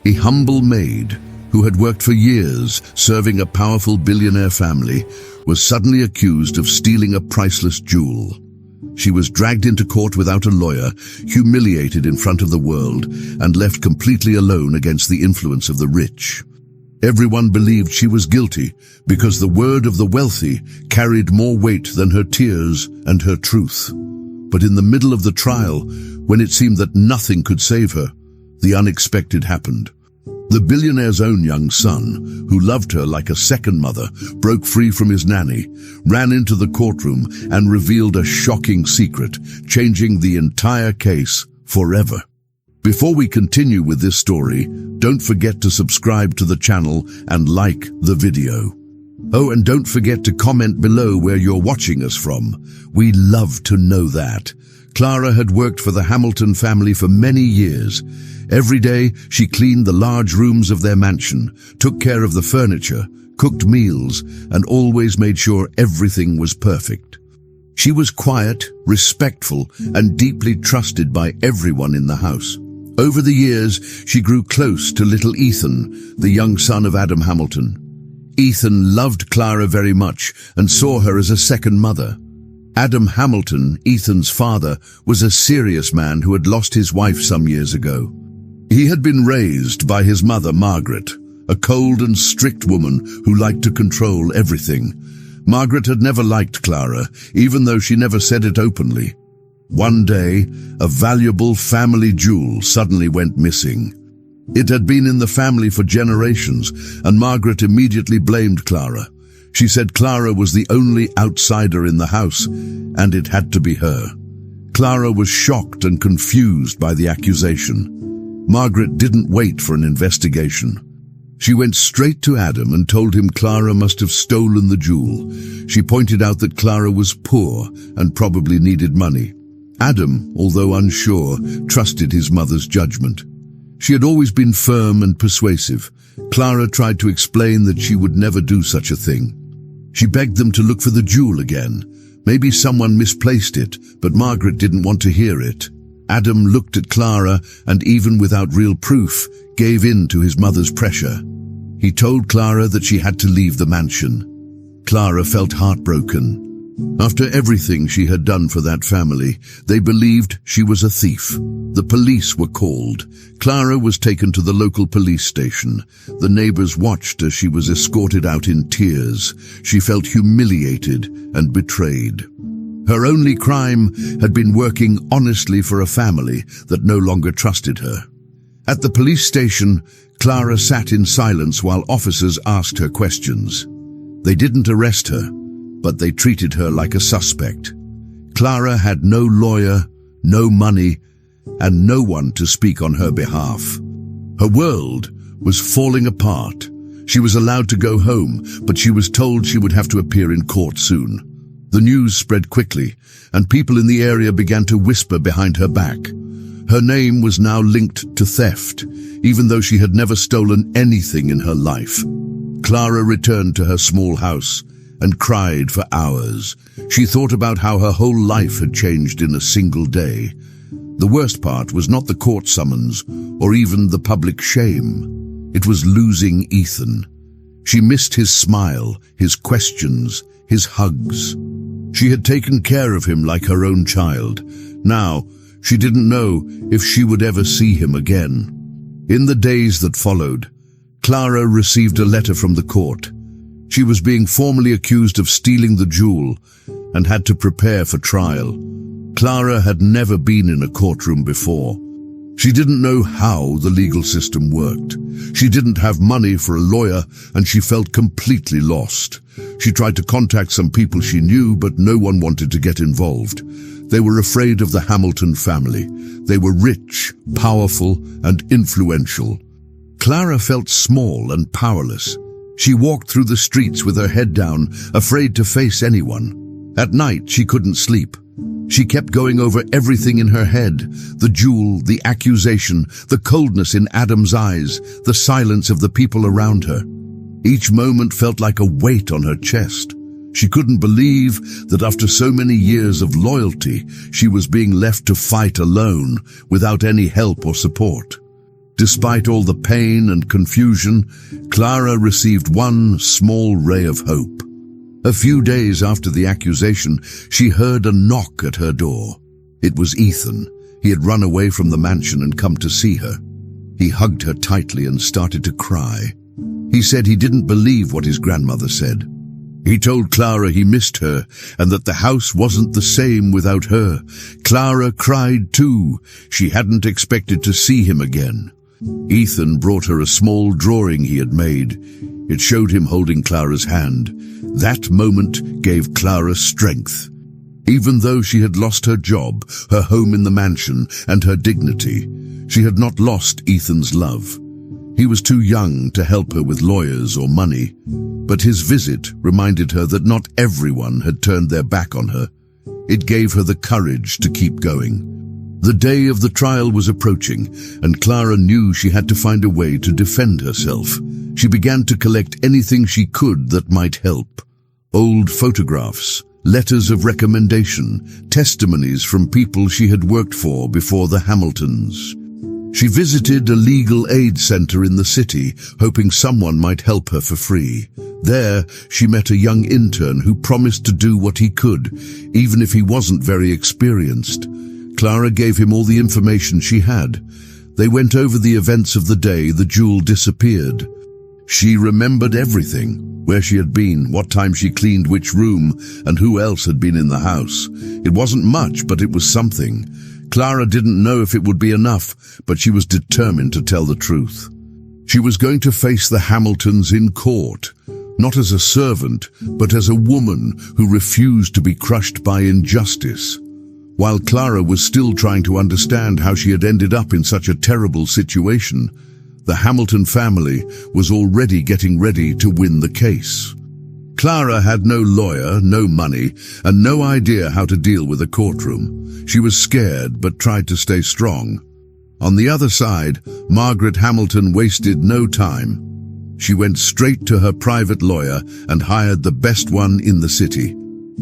A humble maid, who had worked for years serving a powerful billionaire family, was suddenly accused of stealing a priceless jewel. She was dragged into court without a lawyer, humiliated in front of the world, and left completely alone against the influence of the rich. Everyone believed she was guilty because the word of the wealthy carried more weight than her tears and her truth. But in the middle of the trial, when it seemed that nothing could save her, the unexpected happened. The billionaire's own young son, who loved her like a second mother, broke free from his nanny, ran into the courtroom, and revealed a shocking secret, changing the entire case forever. Before we continue with this story, don't forget to subscribe to the channel and like the video. Oh, and don't forget to comment below where you're watching us from. We love to know that. Clara had worked for the Hamilton family for many years. Every day, she cleaned the large rooms of their mansion, took care of the furniture, cooked meals, and always made sure everything was perfect. She was quiet, respectful, and deeply trusted by everyone in the house. Over the years, she grew close to little Ethan, the young son of Adam Hamilton. Ethan loved Clara very much and saw her as a second mother. Adam Hamilton, Ethan's father, was a serious man who had lost his wife some years ago. He had been raised by his mother, Margaret, a cold and strict woman who liked to control everything. Margaret had never liked Clara, even though she never said it openly. One day, a valuable family jewel suddenly went missing. It had been in the family for generations, and Margaret immediately blamed Clara. She said Clara was the only outsider in the house, and it had to be her. Clara was shocked and confused by the accusation. Margaret didn't wait for an investigation. She went straight to Adam and told him Clara must have stolen the jewel. She pointed out that Clara was poor and probably needed money. Adam, although unsure, trusted his mother's judgment. She had always been firm and persuasive. Clara tried to explain that she would never do such a thing. She begged them to look for the jewel again. Maybe someone misplaced it, but Margaret didn't want to hear it. Adam looked at Clara and, even without real proof, gave in to his mother's pressure. He told Clara that she had to leave the mansion. Clara felt heartbroken. After everything she had done for that family, they believed she was a thief. The police were called. Clara was taken to the local police station. The neighbors watched as she was escorted out in tears. She felt humiliated and betrayed. Her only crime had been working honestly for a family that no longer trusted her. At the police station, Clara sat in silence while officers asked her questions. They didn't arrest her, but they treated her like a suspect. Clara had no lawyer, no money, and no one to speak on her behalf. Her world was falling apart. She was allowed to go home, but she was told she would have to appear in court soon. The news spread quickly, and people in the area began to whisper behind her back. Her name was now linked to theft, even though she had never stolen anything in her life. Clara returned to her small house and cried for hours. She thought about how her whole life had changed in a single day. The worst part was not the court summons or even the public shame. It was losing Ethan. She missed his smile, his questions, his hugs. She had taken care of him like her own child. Now, she didn't know if she would ever see him again. In the days that followed, Clara received a letter from the court. She was being formally accused of stealing the jewel and had to prepare for trial. Clara had never been in a courtroom before. She didn't know how the legal system worked. She didn't have money for a lawyer, and she felt completely lost. She tried to contact some people she knew, but no one wanted to get involved. They were afraid of the Hamilton family. They were rich, powerful, and influential. Clara felt small and powerless. She walked through the streets with her head down, afraid to face anyone. At night, she couldn't sleep. She kept going over everything in her head: the jewel, the accusation, the coldness in Adam's eyes, the silence of the people around her. Each moment felt like a weight on her chest. She couldn't believe that after so many years of loyalty, she was being left to fight alone, without any help or support. Despite all the pain and confusion, Clara received one small ray of hope. A few days after the accusation, she heard a knock at her door. It was Ethan. He had run away from the mansion and come to see her. He hugged her tightly and started to cry. He said he didn't believe what his grandmother said. He told Clara he missed her and that the house wasn't the same without her. Clara cried too. She hadn't expected to see him again. Ethan brought her a small drawing he had made. It showed him holding Clara's hand. That moment gave Clara strength. Even though she had lost her job, her home in the mansion, and her dignity, she had not lost Ethan's love. He was too young to help her with lawyers or money, but his visit reminded her that not everyone had turned their back on her. It gave her the courage to keep going. The day of the trial was approaching, and Clara knew she had to find a way to defend herself. She began to collect anything she could that might help. Old photographs, letters of recommendation, testimonies from people she had worked for before the Hamiltons. She visited a legal aid center in the city, hoping someone might help her for free. There, she met a young intern who promised to do what he could, even if he wasn't very experienced. Clara gave him all the information she had. They went over the events of the day the jewel disappeared. She remembered everything. Where she had been, what time she cleaned which room, and who else had been in the house. It wasn't much, but it was something. Clara didn't know if it would be enough, but she was determined to tell the truth. She was going to face the Hamiltons in court, not as a servant, but as a woman who refused to be crushed by injustice. While Clara was still trying to understand how she had ended up in such a terrible situation, the Hamilton family was already getting ready to win the case. Clara had no lawyer, no money, and no idea how to deal with a courtroom. She was scared but tried to stay strong. On the other side, Margaret Hamilton wasted no time. She went straight to her private lawyer and hired the best one in the city.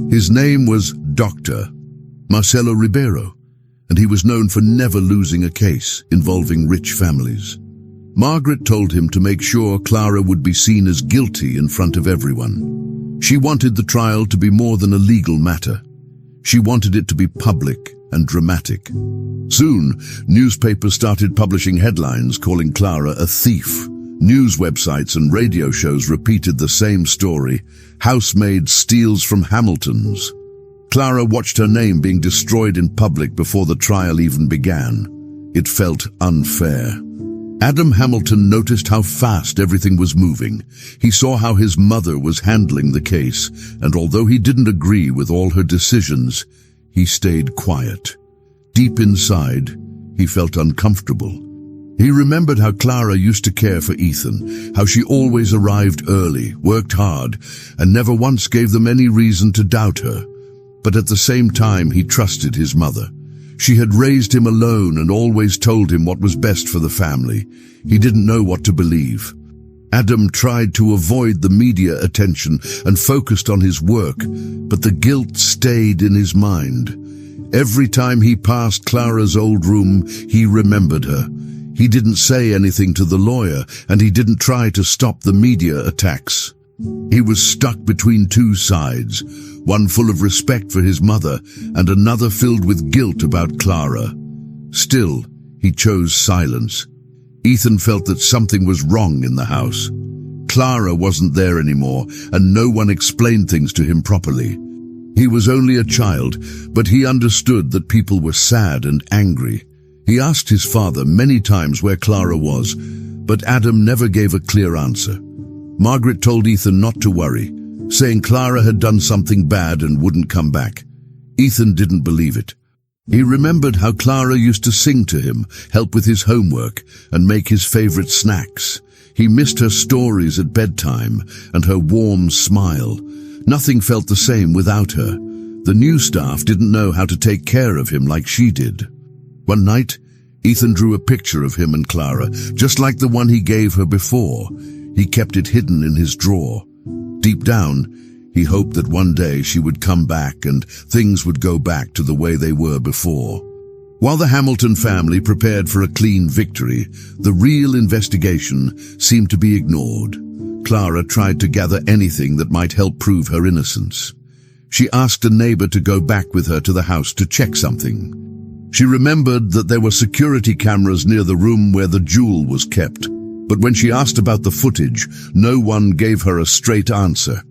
His name was Dr. Marcelo Ribeiro, and he was known for never losing a case involving rich families. Margaret told him to make sure Clara would be seen as guilty in front of everyone. She wanted the trial to be more than a legal matter. She wanted it to be public and dramatic. Soon, newspapers started publishing headlines calling Clara a thief. News websites and radio shows repeated the same story. Housemaid steals from Hamiltons. Clara watched her name being destroyed in public before the trial even began. It felt unfair. Adam Hamilton noticed how fast everything was moving. He saw how his mother was handling the case, and although he didn't agree with all her decisions, he stayed quiet. Deep inside, he felt uncomfortable. He remembered how Clara used to care for Ethan, how she always arrived early, worked hard, and never once gave them any reason to doubt her. But at the same time, he trusted his mother. She had raised him alone and always told him what was best for the family. He didn't know what to believe. Adam tried to avoid the media attention and focused on his work, but the guilt stayed in his mind. Every time he passed Clara's old room, he remembered her. He didn't say anything to the lawyer, and he didn't try to stop the media attacks. He was stuck between two sides, one full of respect for his mother and another filled with guilt about Clara. Still, he chose silence. Ethan felt that something was wrong in the house. Clara wasn't there anymore, and no one explained things to him properly. He was only a child, but he understood that people were sad and angry. He asked his father many times where Clara was, but Adam never gave a clear answer. Margaret told Ethan not to worry, saying Clara had done something bad and wouldn't come back. Ethan didn't believe it. He remembered how Clara used to sing to him, help with his homework, and make his favorite snacks. He missed her stories at bedtime and her warm smile. Nothing felt the same without her. The new staff didn't know how to take care of him like she did. One night, Ethan drew a picture of him and Clara, just like the one he gave her before. He kept it hidden in his drawer. Deep down, he hoped that one day she would come back and things would go back to the way they were before. While the Hamilton family prepared for a clean victory, the real investigation seemed to be ignored. Clara tried to gather anything that might help prove her innocence. She asked a neighbor to go back with her to the house to check something. She remembered that there were security cameras near the room where the jewel was kept, but when she asked about the footage, no one gave her a straight answer.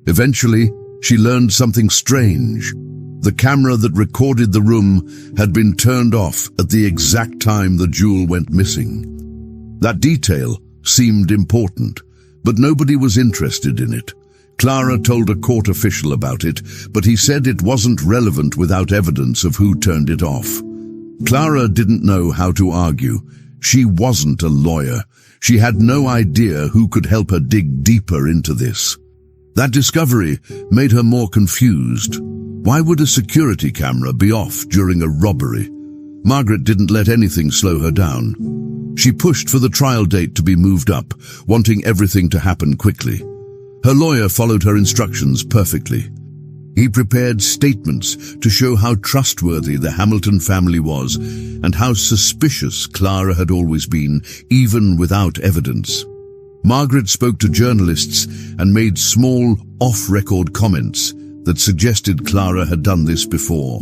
Eventually, she learned something strange. The camera that recorded the room had been turned off at the exact time the jewel went missing. That detail seemed important, but nobody was interested in it. Clara told a court official about it, but he said it wasn't relevant without evidence of who turned it off. Clara didn't know how to argue. She wasn't a lawyer. She had no idea who could help her dig deeper into this. That discovery made her more confused. Why would a security camera be off during a robbery? Margaret didn't let anything slow her down. She pushed for the trial date to be moved up, wanting everything to happen quickly. Her lawyer followed her instructions perfectly. He prepared statements to show how trustworthy the Hamilton family was and how suspicious Clara had always been, even without evidence. Margaret spoke to journalists and made small, off-record comments that suggested Clara had done this before.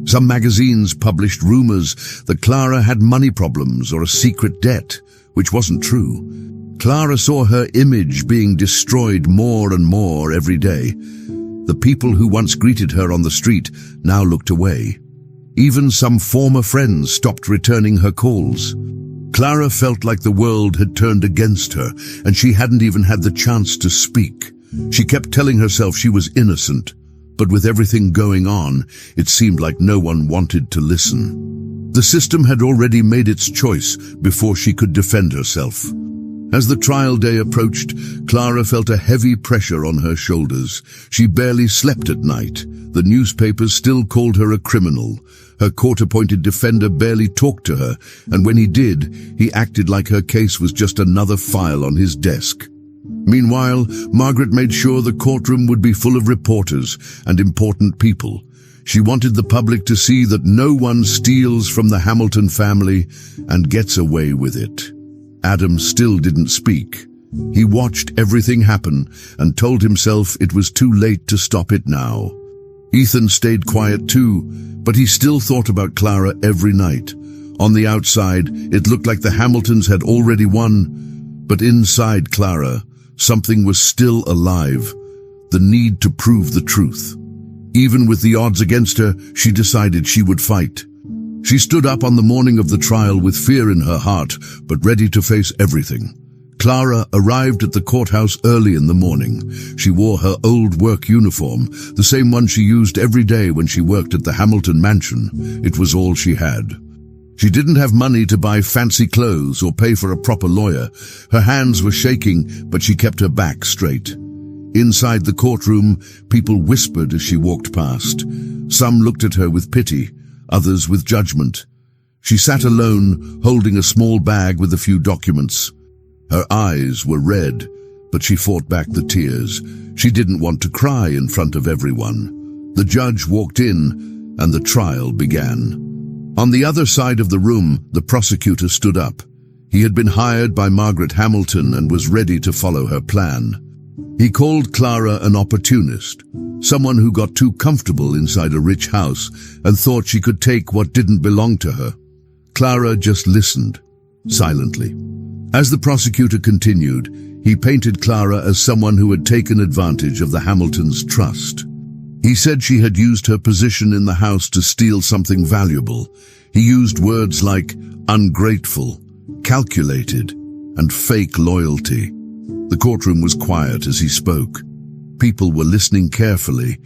Some magazines published rumors that Clara had money problems or a secret debt, which wasn't true. Clara saw her image being destroyed more and more every day. The people who once greeted her on the street now looked away. Even some former friends stopped returning her calls. Clara felt like the world had turned against her, and she hadn't even had the chance to speak. She kept telling herself she was innocent, but with everything going on, it seemed like no one wanted to listen. The system had already made its choice before she could defend herself. As the trial day approached, Clara felt a heavy pressure on her shoulders. She barely slept at night. The newspapers still called her a criminal. Her court-appointed defender barely talked to her, and when he did, he acted like her case was just another file on his desk. Meanwhile, Margaret made sure the courtroom would be full of reporters and important people. She wanted the public to see that no one steals from the Hamilton family and gets away with it. Adam still didn't speak. He watched everything happen and told himself it was too late to stop it now. Ethan stayed quiet too, but he still thought about Clara every night. On the outside, it looked like the Hamiltons had already won, but inside Clara, something was still alive, the need to prove the truth. Even with the odds against her, she decided she would fight. She stood up on the morning of the trial with fear in her heart, but ready to face everything. Clara arrived at the courthouse early in the morning. She wore her old work uniform, the same one she used every day when she worked at the Hamilton mansion. It was all she had. She didn't have money to buy fancy clothes or pay for a proper lawyer. Her hands were shaking, but she kept her back straight. Inside the courtroom, people whispered as she walked past. Some looked at her with pity, others with judgment. She sat alone, holding a small bag with a few documents. Her eyes were red, but she fought back the tears. She didn't want to cry in front of everyone. The judge walked in, and the trial began. On the other side of the room, the prosecutor stood up. He had been hired by Margaret Hamilton and was ready to follow her plan. He called Clara an opportunist, someone who got too comfortable inside a rich house and thought she could take what didn't belong to her. Clara just listened, silently. As the prosecutor continued, he painted Clara as someone who had taken advantage of the Hamiltons' trust. He said she had used her position in the house to steal something valuable. He used words like ungrateful, calculated, and fake loyalty. The courtroom was quiet as he spoke. People were listening carefully,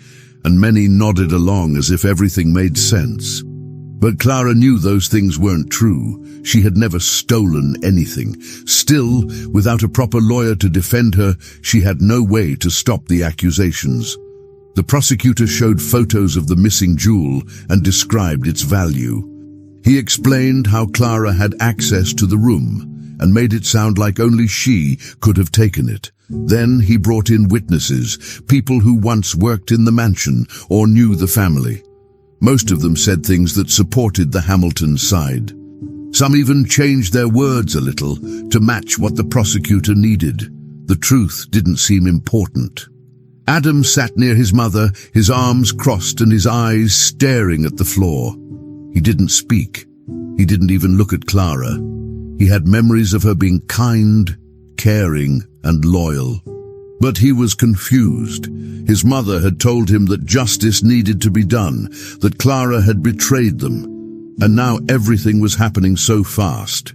and many nodded along as if everything made sense. But Clara knew those things weren't true. She had never stolen anything. Still, without a proper lawyer to defend her, she had no way to stop the accusations. The prosecutor showed photos of the missing jewel and described its value. He explained how Clara had access to the room and made it sound like only she could have taken it. Then he brought in witnesses, people who once worked in the mansion or knew the family. Most of them said things that supported the Hamilton side. Some even changed their words a little to match what the prosecutor needed. The truth didn't seem important. Adam sat near his mother, his arms crossed and his eyes staring at the floor. He didn't speak. He didn't even look at Clara. He had memories of her being kind, caring, and loyal. But he was confused. His mother had told him that justice needed to be done, that Clara had betrayed them, and now everything was happening so fast.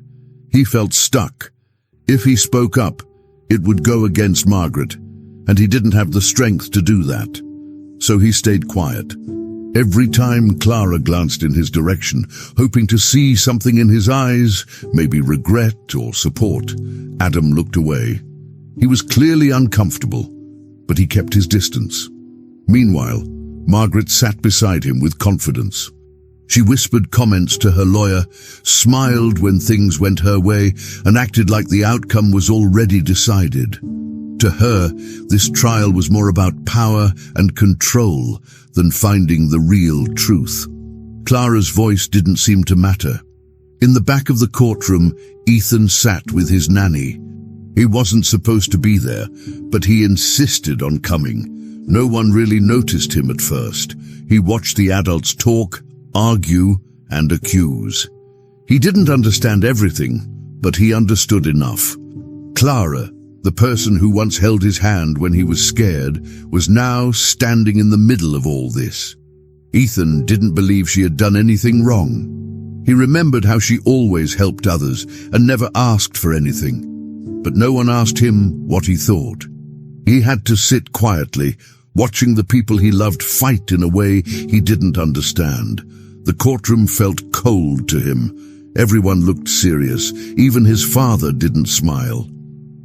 He felt stuck. If he spoke up, it would go against Margaret, and he didn't have the strength to do that. So he stayed quiet. Every time Clara glanced in his direction, hoping to see something in his eyes, maybe regret or support, Adam looked away. He was clearly uncomfortable, but he kept his distance. Meanwhile, Margaret sat beside him with confidence. She whispered comments to her lawyer, smiled when things went her way, and acted like the outcome was already decided. To her, this trial was more about power and control than finding the real truth. Clara's voice didn't seem to matter. In the back of the courtroom, Ethan sat with his nanny. He wasn't supposed to be there, but he insisted on coming. No one really noticed him at first. He watched the adults talk, argue, and accuse. He didn't understand everything, but he understood enough. Clara, the person who once held his hand when he was scared, was now standing in the middle of all this. Ethan didn't believe she had done anything wrong. He remembered how she always helped others and never asked for anything. But no one asked him what he thought. He had to sit quietly, watching the people he loved fight in a way he didn't understand. The courtroom felt cold to him. Everyone looked serious. Even his father didn't smile.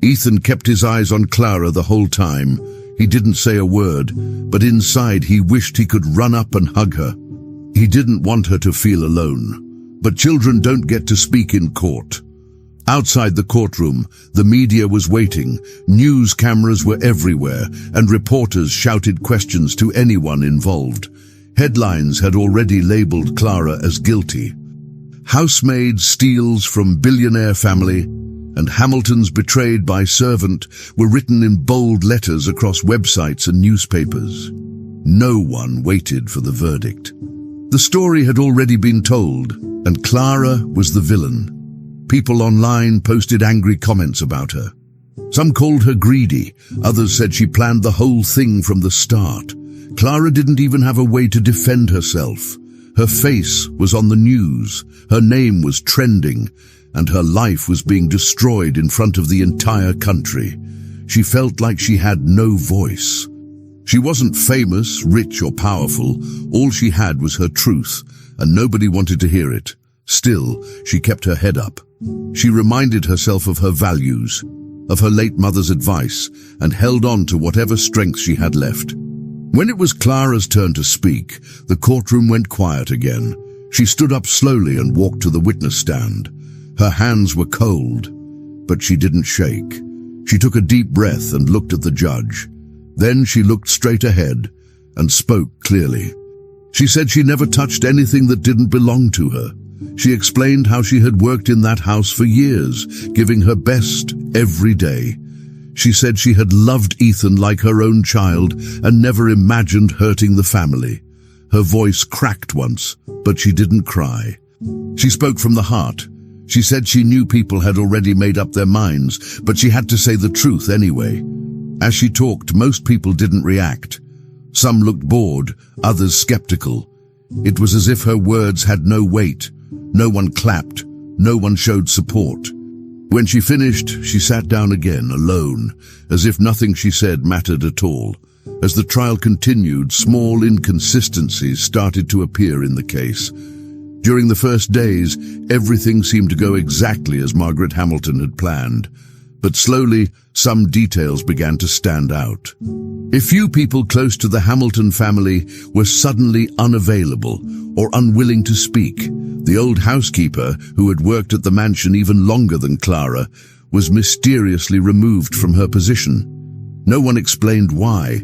Ethan kept his eyes on Clara the whole time. He didn't say a word, but inside he wished he could run up and hug her. He didn't want her to feel alone. But children don't get to speak in court. Outside the courtroom, the media was waiting. News cameras were everywhere, and reporters shouted questions to anyone involved. Headlines had already labeled Clara as guilty. Housemaid steals from billionaire family, and Hamilton's betrayed by servant were written in bold letters across websites and newspapers. No one waited for the verdict. The story had already been told, and Clara was the villain. People online posted angry comments about her. Some called her greedy, others said she planned the whole thing from the start. Clara didn't even have a way to defend herself. Her face was on the news, her name was trending, and her life was being destroyed in front of the entire country. She felt like she had no voice. She wasn't famous, rich, or powerful. All she had was her truth, and nobody wanted to hear it. Still, she kept her head up. She reminded herself of her values, of her late mother's advice, and held on to whatever strength she had left. When it was Clara's turn to speak, the courtroom went quiet again. She stood up slowly and walked to the witness stand. Her hands were cold, but she didn't shake. She took a deep breath and looked at the judge. Then she looked straight ahead and spoke clearly. She said she never touched anything that didn't belong to her. She explained how she had worked in that house for years, giving her best every day. She said she had loved Ethan like her own child and never imagined hurting the family. Her voice cracked once, but she didn't cry. She spoke from the heart. She said she knew people had already made up their minds, but she had to say the truth anyway. As she talked, most people didn't react. Some looked bored, others skeptical. It was as if her words had no weight. No one clapped, no one showed support. When she finished, she sat down again, alone, as if nothing she said mattered at all. As the trial continued, small inconsistencies started to appear in the case. During the first days, everything seemed to go exactly as Margaret Hamilton had planned. But slowly, some details began to stand out. A few people close to the Hamilton family were suddenly unavailable or unwilling to speak. The old housekeeper, who had worked at the mansion even longer than Clara, was mysteriously removed from her position. No one explained why.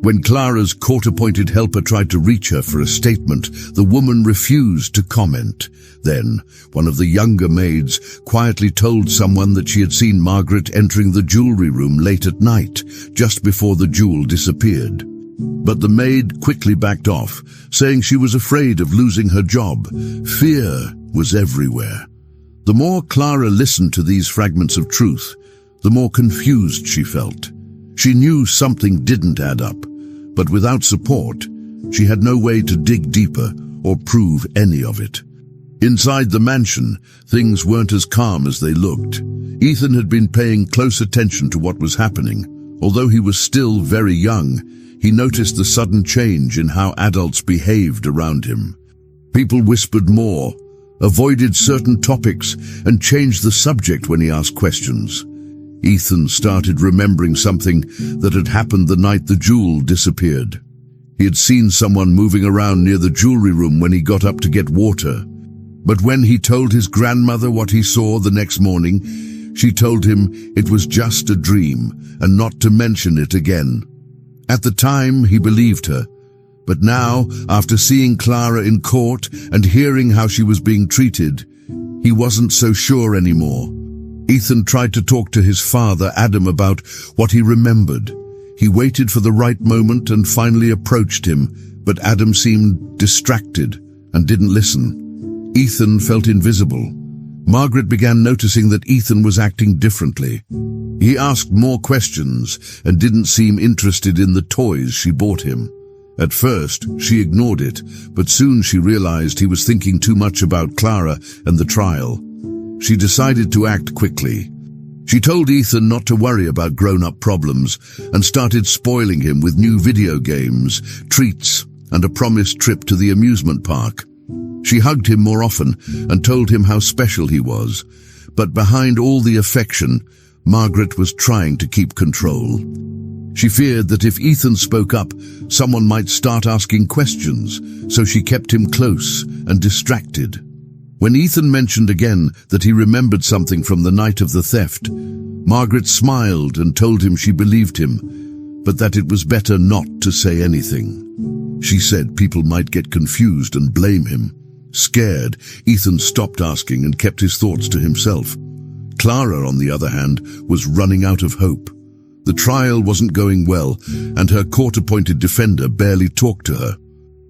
When Clara's court-appointed helper tried to reach her for a statement, the woman refused to comment. Then, one of the younger maids quietly told someone that she had seen Margaret entering the jewelry room late at night, just before the jewel disappeared. But the maid quickly backed off, saying she was afraid of losing her job. Fear was everywhere. The more Clara listened to these fragments of truth, the more confused she felt. She knew something didn't add up, but without support, she had no way to dig deeper or prove any of it. Inside the mansion, things weren't as calm as they looked. Ethan had been paying close attention to what was happening. Although he was still very young, he noticed the sudden change in how adults behaved around him. People whispered more, avoided certain topics, and changed the subject when he asked questions. Ethan started remembering something that had happened the night the jewel disappeared. He had seen someone moving around near the jewelry room when he got up to get water. But when he told his grandmother what he saw the next morning, she told him it was just a dream and not to mention it again. At the time, he believed her. But now, after seeing Clara in court and hearing how she was being treated, he wasn't so sure anymore. Ethan tried to talk to his father, Adam, about what he remembered. He waited for the right moment and finally approached him, but Adam seemed distracted and didn't listen. Ethan felt invisible. Margaret began noticing that Ethan was acting differently. He asked more questions and didn't seem interested in the toys she bought him. At first, she ignored it, but soon she realized he was thinking too much about Clara and the trial. She decided to act quickly. She told Ethan not to worry about grown-up problems and started spoiling him with new video games, treats, and a promised trip to the amusement park. She hugged him more often and told him how special he was. But behind all the affection, Margaret was trying to keep control. She feared that if Ethan spoke up, someone might start asking questions, so she kept him close and distracted. When Ethan mentioned again that he remembered something from the night of the theft, Margaret smiled and told him she believed him, but that it was better not to say anything. She said people might get confused and blame him. Scared, Ethan stopped asking and kept his thoughts to himself. Clara, on the other hand, was running out of hope. The trial wasn't going well, and her court-appointed defender barely talked to her.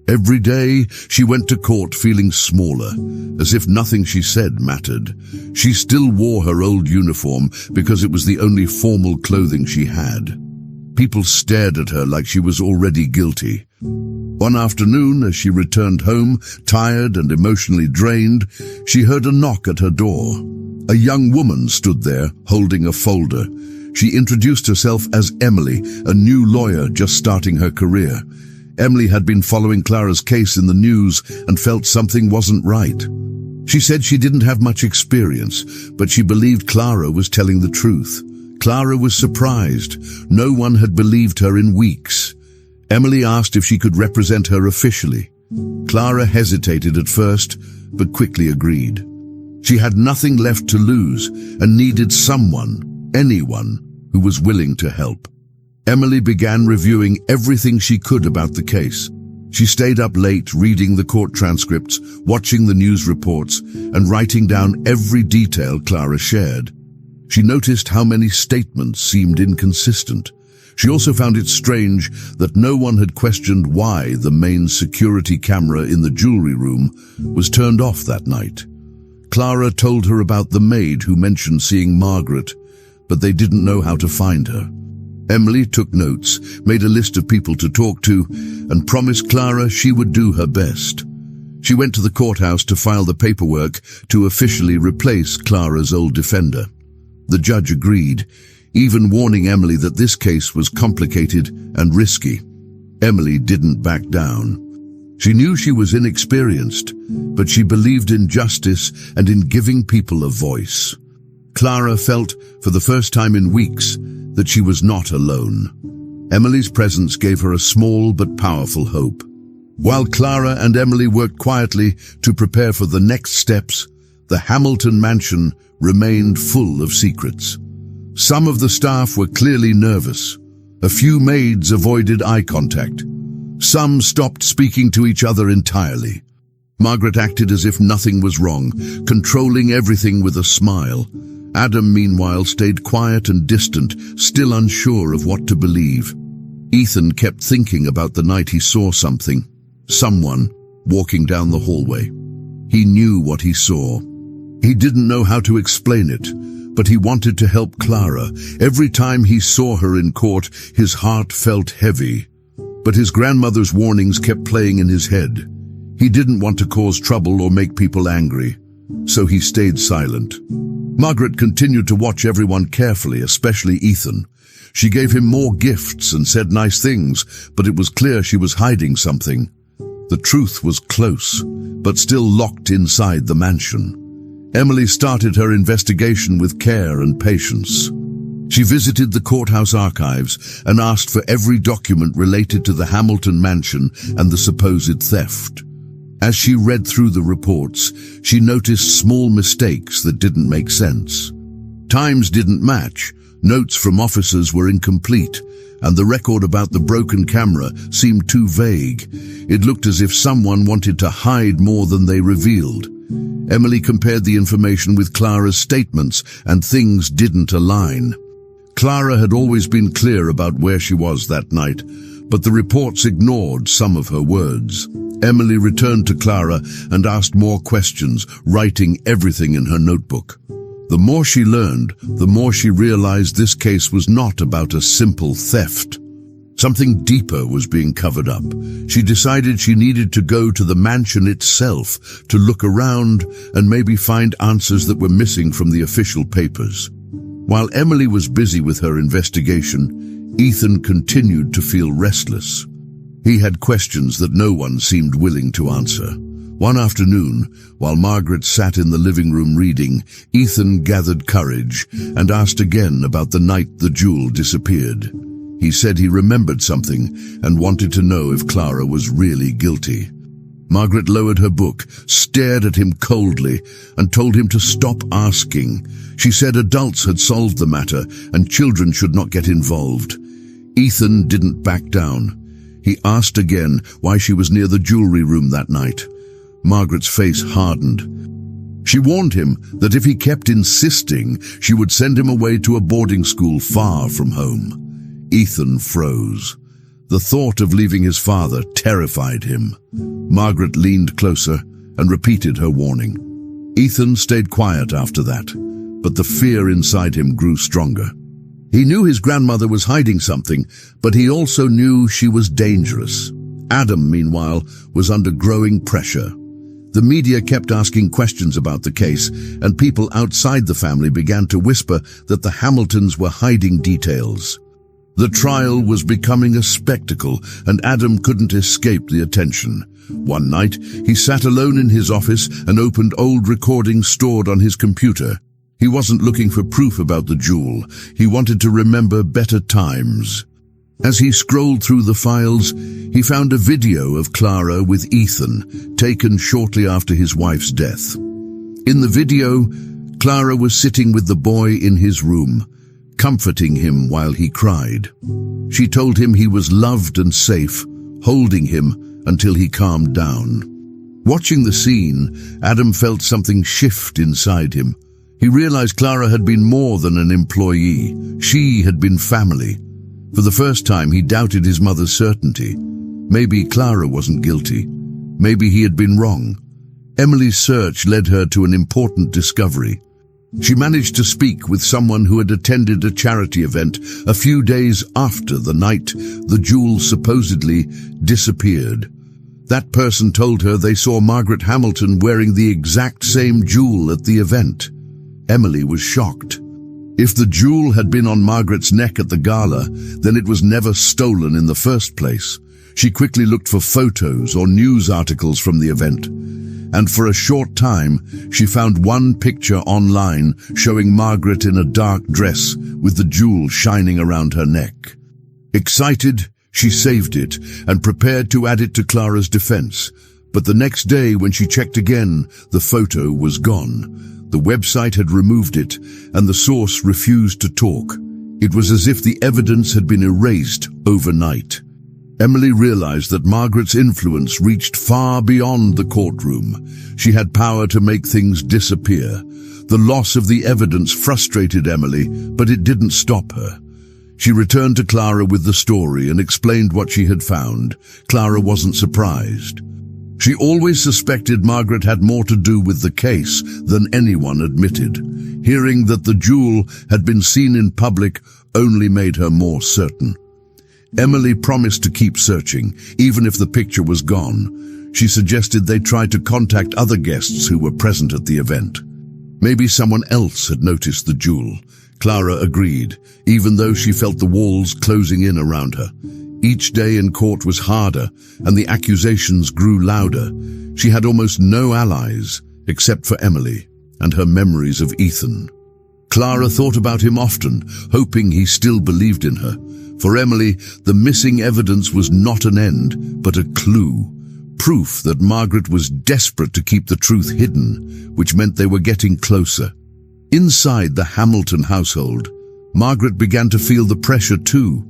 Every day, she went to court feeling smaller, as if nothing she said mattered. She still wore her old uniform because it was the only formal clothing she had. People stared at her like she was already guilty. One afternoon, as she returned home, tired and emotionally drained, she heard a knock at her door. A young woman stood there, holding a folder. She introduced herself as Emily, a new lawyer just starting her career. Emily had been following Clara's case in the news and felt something wasn't right. She said she didn't have much experience, but she believed Clara was telling the truth. Clara was surprised. No one had believed her in weeks. Emily asked if she could represent her officially. Clara hesitated at first, but quickly agreed. She had nothing left to lose and needed someone, anyone, who was willing to help. Emily began reviewing everything she could about the case. She stayed up late reading the court transcripts, watching the news reports, and writing down every detail Clara shared. She noticed how many statements seemed inconsistent. She also found it strange that no one had questioned why the main security camera in the jewelry room was turned off that night. Clara told her about the maid who mentioned seeing Margaret, but they didn't know how to find her. Emily took notes, made a list of people to talk to, and promised Clara she would do her best. She went to the courthouse to file the paperwork to officially replace Clara's old defender. The judge agreed, even warning Emily that this case was complicated and risky. Emily didn't back down. She knew she was inexperienced, but she believed in justice and in giving people a voice. Clara felt, for the first time in weeks, that she was not alone. Emily's presence gave her a small but powerful hope. While Clara and Emily worked quietly to prepare for the next steps, the Hamilton mansion remained full of secrets. Some of the staff were clearly nervous. A few maids avoided eye contact. Some stopped speaking to each other entirely. Margaret acted as if nothing was wrong, controlling everything with a smile. Adam, meanwhile, stayed quiet and distant, still unsure of what to believe. Ethan kept thinking about the night he saw something. Someone walking down the hallway. He knew what he saw. He didn't know how to explain it, but he wanted to help Clara. Every time he saw her in court, his heart felt heavy. But his grandmother's warnings kept playing in his head. He didn't want to cause trouble or make people angry, so he stayed silent. Margaret continued to watch everyone carefully, especially Ethan. She gave him more gifts and said nice things, but it was clear she was hiding something. The truth was close, but still locked inside the mansion. Emily started her investigation with care and patience. She visited the courthouse archives and asked for every document related to the Hamilton mansion and the supposed theft. As she read through the reports, she noticed small mistakes that didn't make sense. Times didn't match, notes from officers were incomplete, and the record about the broken camera seemed too vague. It looked as if someone wanted to hide more than they revealed. Emily compared the information with Clara's statements, and things didn't align. Clara had always been clear about where she was that night, but the reports ignored some of her words. Emily returned to Clara and asked more questions, writing everything in her notebook. The more she learned, the more she realized this case was not about a simple theft. Something deeper was being covered up. She decided she needed to go to the mansion itself to look around and maybe find answers that were missing from the official papers. While Emily was busy with her investigation, Ethan continued to feel restless. He had questions that no one seemed willing to answer. One afternoon, while Margaret sat in the living room reading, Ethan gathered courage and asked again about the night the jewel disappeared. He said he remembered something and wanted to know if Clara was really guilty. Margaret lowered her book, stared at him coldly, and told him to stop asking. She said adults had solved the matter and children should not get involved. Ethan didn't back down. He asked again why she was near the jewelry room that night. Margaret's face hardened. She warned him that if he kept insisting, she would send him away to a boarding school far from home. Ethan froze. The thought of leaving his father terrified him. Margaret leaned closer and repeated her warning. Ethan stayed quiet after that, but the fear inside him grew stronger. He knew his grandmother was hiding something, but he also knew she was dangerous. Adam, meanwhile, was under growing pressure. The media kept asking questions about the case, and people outside the family began to whisper that the Hamiltons were hiding details. The trial was becoming a spectacle, and Adam couldn't escape the attention. One night, he sat alone in his office and opened old recordings stored on his computer. He wasn't looking for proof about the jewel. He wanted to remember better times. As he scrolled through the files, he found a video of Clara with Ethan, taken shortly after his wife's death. In the video, Clara was sitting with the boy in his room, comforting him while he cried. She told him he was loved and safe, holding him until he calmed down. Watching the scene, Adam felt something shift inside him. He realized Clara had been more than an employee. She had been family. For the first time, he doubted his mother's certainty. Maybe Clara wasn't guilty. Maybe he had been wrong. Emily's search led her to an important discovery. She managed to speak with someone who had attended a charity event a few days after the night the jewel supposedly disappeared. That person told her they saw Margaret Hamilton wearing the exact same jewel at the event. Emily was shocked. If the jewel had been on Margaret's neck at the gala, then it was never stolen in the first place. She quickly looked for photos or news articles from the event, and for a short time she found one picture online showing Margaret in a dark dress with the jewel shining around her neck. Excited, she saved it and prepared to add it to Clara's defense. But the next day when she checked again, the photo was gone. The website had removed it, and the source refused to talk. It was as if the evidence had been erased overnight. Emily realized that Margaret's influence reached far beyond the courtroom. She had power to make things disappear. The loss of the evidence frustrated Emily, but it didn't stop her. She returned to Clara with the story and explained what she had found. Clara wasn't surprised. She always suspected Margaret had more to do with the case than anyone admitted. Hearing that the jewel had been seen in public only made her more certain. Emily promised to keep searching, even if the picture was gone. She suggested they try to contact other guests who were present at the event. Maybe someone else had noticed the jewel. Clara agreed, even though she felt the walls closing in around her. Each day in court was harder, and the accusations grew louder. She had almost no allies, except for Emily and her memories of Ethan. Clara thought about him often, hoping he still believed in her. For Emily, the missing evidence was not an end, but a clue. Proof that Margaret was desperate to keep the truth hidden, which meant they were getting closer. Inside the Hamilton household, Margaret began to feel the pressure too.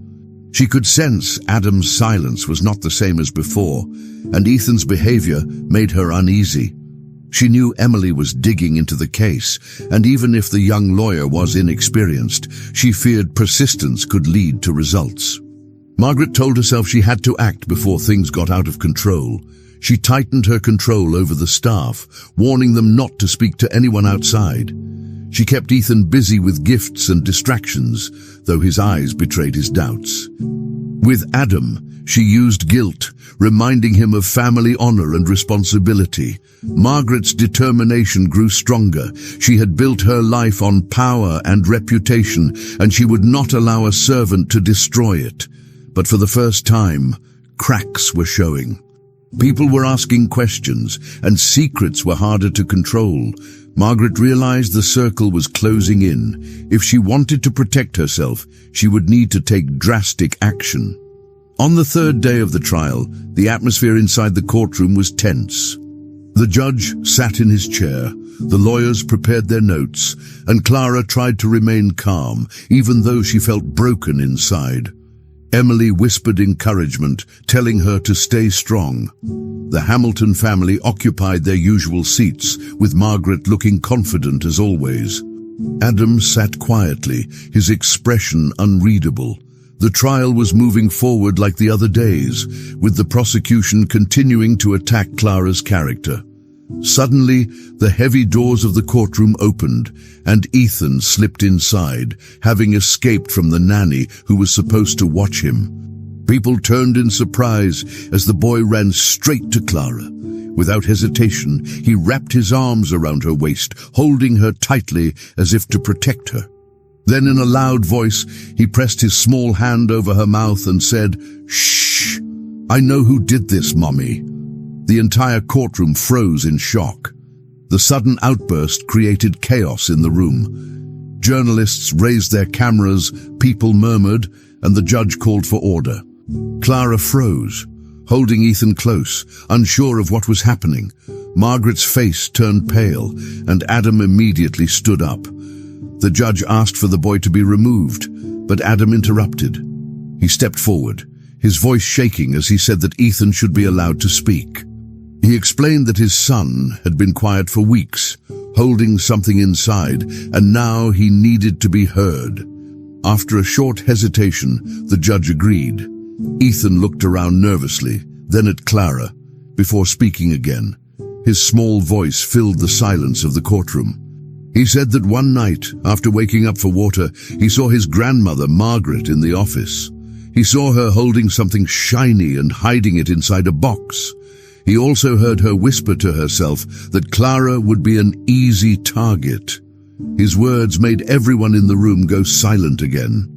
She could sense Adam's silence was not the same as before, and Ethan's behavior made her uneasy. She knew Emily was digging into the case, and even if the young lawyer was inexperienced, she feared persistence could lead to results. Margaret told herself she had to act before things got out of control. She tightened her control over the staff, warning them not to speak to anyone outside. She kept Ethan busy with gifts and distractions, though his eyes betrayed his doubts. With Adam, she used guilt, reminding him of family honor and responsibility. Margaret's determination grew stronger. She had built her life on power and reputation, and she would not allow a servant to destroy it. But for the first time, cracks were showing. People were asking questions, and secrets were harder to control. Margaret realized the circle was closing in. If she wanted to protect herself, she would need to take drastic action. On the third day of the trial, the atmosphere inside the courtroom was tense. The judge sat in his chair, the lawyers prepared their notes, and Clara tried to remain calm, even though she felt broken inside. Emily whispered encouragement, telling her to stay strong. The Hamilton family occupied their usual seats, with Margaret looking confident as always. Adam sat quietly, his expression unreadable. The trial was moving forward like the other days, with the prosecution continuing to attack Clara's character. Suddenly, the heavy doors of the courtroom opened, and Ethan slipped inside, having escaped from the nanny who was supposed to watch him. People turned in surprise as the boy ran straight to Clara. Without hesitation, he wrapped his arms around her waist, holding her tightly as if to protect her. Then in a loud voice, he pressed his small hand over her mouth and said, "Shh! I know who did this, Mommy." The entire courtroom froze in shock. The sudden outburst created chaos in the room. Journalists raised their cameras, people murmured, and the judge called for order. Clara froze, holding Ethan close, unsure of what was happening. Margaret's face turned pale, and Adam immediately stood up. The judge asked for the boy to be removed, but Adam interrupted. He stepped forward, his voice shaking as he said that Ethan should be allowed to speak. He explained that his son had been quiet for weeks, holding something inside, and now he needed to be heard. After a short hesitation, the judge agreed. Ethan looked around nervously, then at Clara, before speaking again. His small voice filled the silence of the courtroom. He said that one night, after waking up for water, he saw his grandmother, Margaret, in the office. He saw her holding something shiny and hiding it inside a box. He also heard her whisper to herself that Clara would be an easy target. His words made everyone in the room go silent again.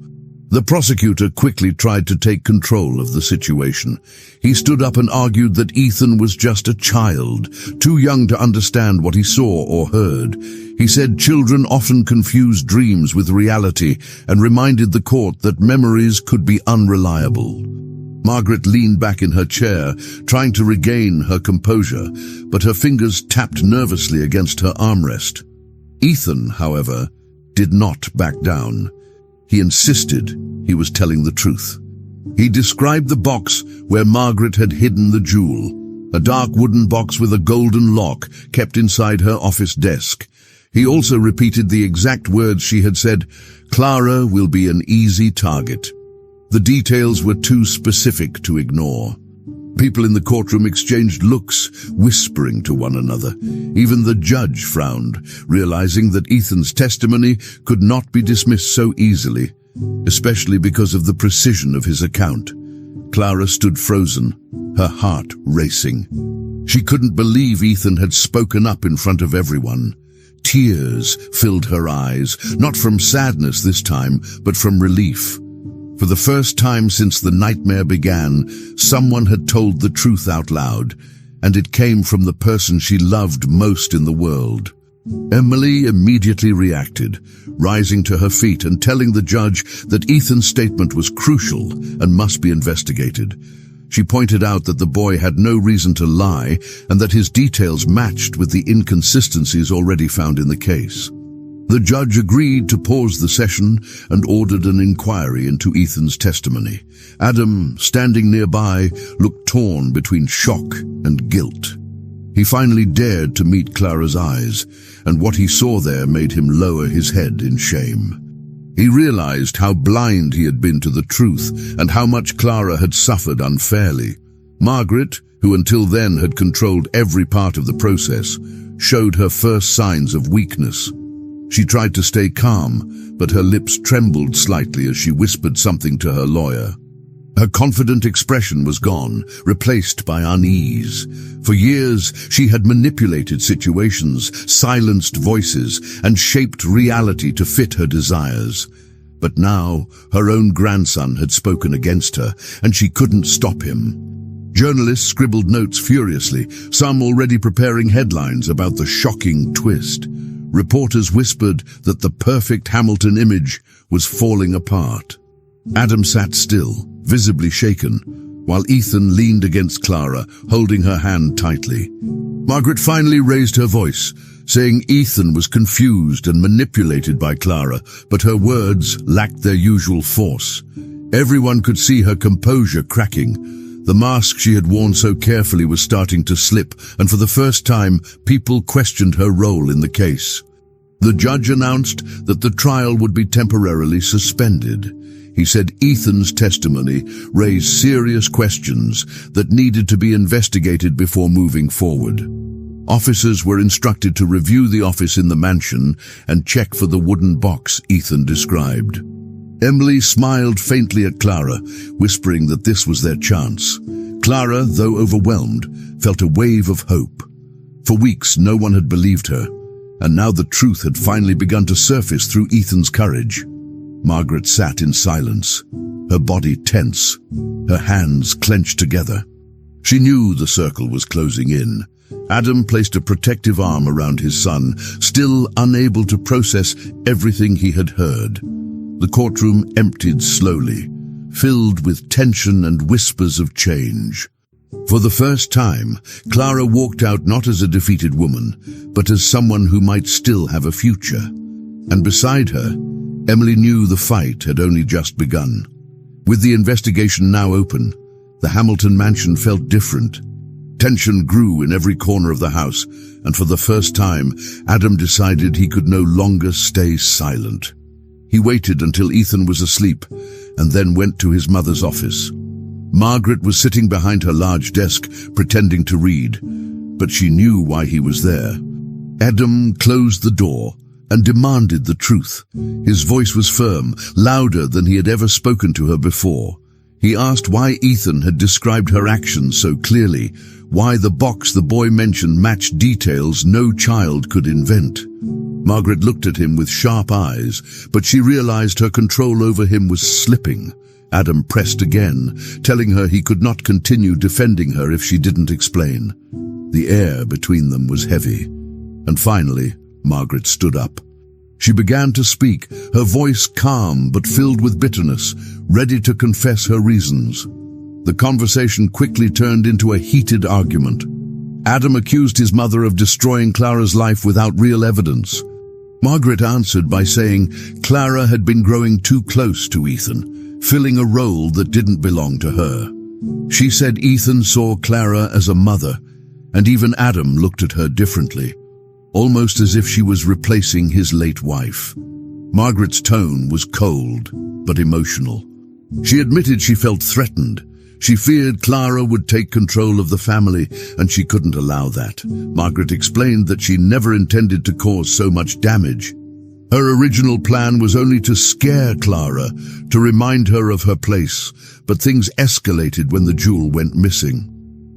The prosecutor quickly tried to take control of the situation. He stood up and argued that Ethan was just a child, too young to understand what he saw or heard. He said children often confuse dreams with reality and reminded the court that memories could be unreliable. Margaret leaned back in her chair, trying to regain her composure, but her fingers tapped nervously against her armrest. Ethan, however, did not back down. He insisted he was telling the truth. He described the box where Margaret had hidden the jewel, a dark wooden box with a golden lock kept inside her office desk. He also repeated the exact words she had said, "Clara will be an easy target." The details were too specific to ignore. People in the courtroom exchanged looks, whispering to one another. Even the judge frowned, realizing that Ethan's testimony could not be dismissed so easily, especially because of the precision of his account. Clara stood frozen, her heart racing. She couldn't believe Ethan had spoken up in front of everyone. Tears filled her eyes, not from sadness this time, but from relief. For the first time since the nightmare began, someone had told the truth out loud, and it came from the person she loved most in the world. Emily immediately reacted, rising to her feet and telling the judge that Ethan's statement was crucial and must be investigated. She pointed out that the boy had no reason to lie and that his details matched with the inconsistencies already found in the case. The judge agreed to pause the session and ordered an inquiry into Ethan's testimony. Adam, standing nearby, looked torn between shock and guilt. He finally dared to meet Clara's eyes, and what he saw there made him lower his head in shame. He realized how blind he had been to the truth and how much Clara had suffered unfairly. Margaret, who until then had controlled every part of the process, showed her first signs of weakness. She tried to stay calm, but her lips trembled slightly as she whispered something to her lawyer. Her confident expression was gone, replaced by unease. For years, she had manipulated situations, silenced voices, and shaped reality to fit her desires. But now, her own grandson had spoken against her, and she couldn't stop him. Journalists scribbled notes furiously, some already preparing headlines about the shocking twist. Reporters whispered that the perfect Hamilton image was falling apart. Adam sat still, visibly shaken, while Ethan leaned against Clara, holding her hand tightly. Margaret finally raised her voice, saying Ethan was confused and manipulated by Clara, but her words lacked their usual force. Everyone could see her composure cracking. The mask she had worn so carefully was starting to slip, and for the first time, people questioned her role in the case. The judge announced that the trial would be temporarily suspended. He said Ethan's testimony raised serious questions that needed to be investigated before moving forward. Officers were instructed to review the office in the mansion and check for the wooden box Ethan described. Emily smiled faintly at Clara, whispering that this was their chance. Clara, though overwhelmed, felt a wave of hope. For weeks, no one had believed her, and now the truth had finally begun to surface through Ethan's courage. Margaret sat in silence, her body tense, her hands clenched together. She knew the circle was closing in. Adam placed a protective arm around his son, still unable to process everything he had heard. The courtroom emptied slowly, filled with tension and whispers of change. For the first time, Clara walked out not as a defeated woman, but as someone who might still have a future. And beside her, Emily knew the fight had only just begun. With the investigation now open, the Hamilton mansion felt different. Tension grew in every corner of the house, and for the first time, Adam decided he could no longer stay silent. He waited until Ethan was asleep, and then went to his mother's office. Margaret was sitting behind her large desk, pretending to read, but she knew why he was there. Adam closed the door and demanded the truth. His voice was firm, louder than he had ever spoken to her before. He asked why Ethan had described her actions so clearly, why the box the boy mentioned matched details no child could invent. Margaret looked at him with sharp eyes, but she realized her control over him was slipping. Adam pressed again, telling her he could not continue defending her if she didn't explain. The air between them was heavy, and finally, Margaret stood up. She began to speak, her voice calm but filled with bitterness, ready to confess her reasons. The conversation quickly turned into a heated argument. Adam accused his mother of destroying Clara's life without real evidence. Margaret answered by saying Clara had been growing too close to Ethan, filling a role that didn't belong to her. She said Ethan saw Clara as a mother, and even Adam looked at her differently, almost as if she was replacing his late wife. Margaret's tone was cold, but emotional. She admitted she felt threatened. She feared Clara would take control of the family, and she couldn't allow that. Margaret explained that she never intended to cause so much damage. Her original plan was only to scare Clara, to remind her of her place, but things escalated when the jewel went missing.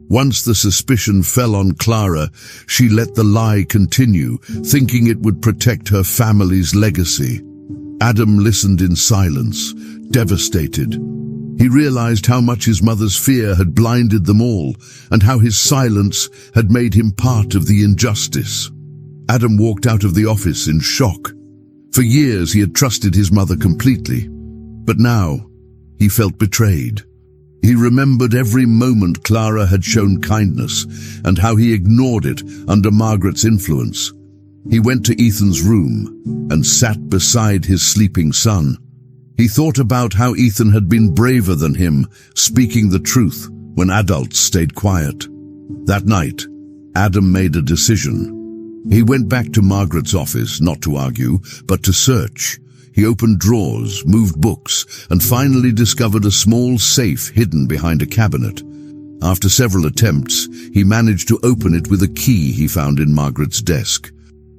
Once the suspicion fell on Clara, she let the lie continue, thinking it would protect her family's legacy. Adam listened in silence, devastated. He realized how much his mother's fear had blinded them all, and how his silence had made him part of the injustice. Adam walked out of the office in shock. For years he had trusted his mother completely, but now he felt betrayed. He remembered every moment Clara had shown kindness, and how he ignored it under Margaret's influence. He went to Ethan's room and sat beside his sleeping son. He thought about how Ethan had been braver than him, speaking the truth when adults stayed quiet. That night, Adam made a decision. He went back to Margaret's office, not to argue, but to search. He opened drawers, moved books, and finally discovered a small safe hidden behind a cabinet. After several attempts, he managed to open it with a key he found in Margaret's desk.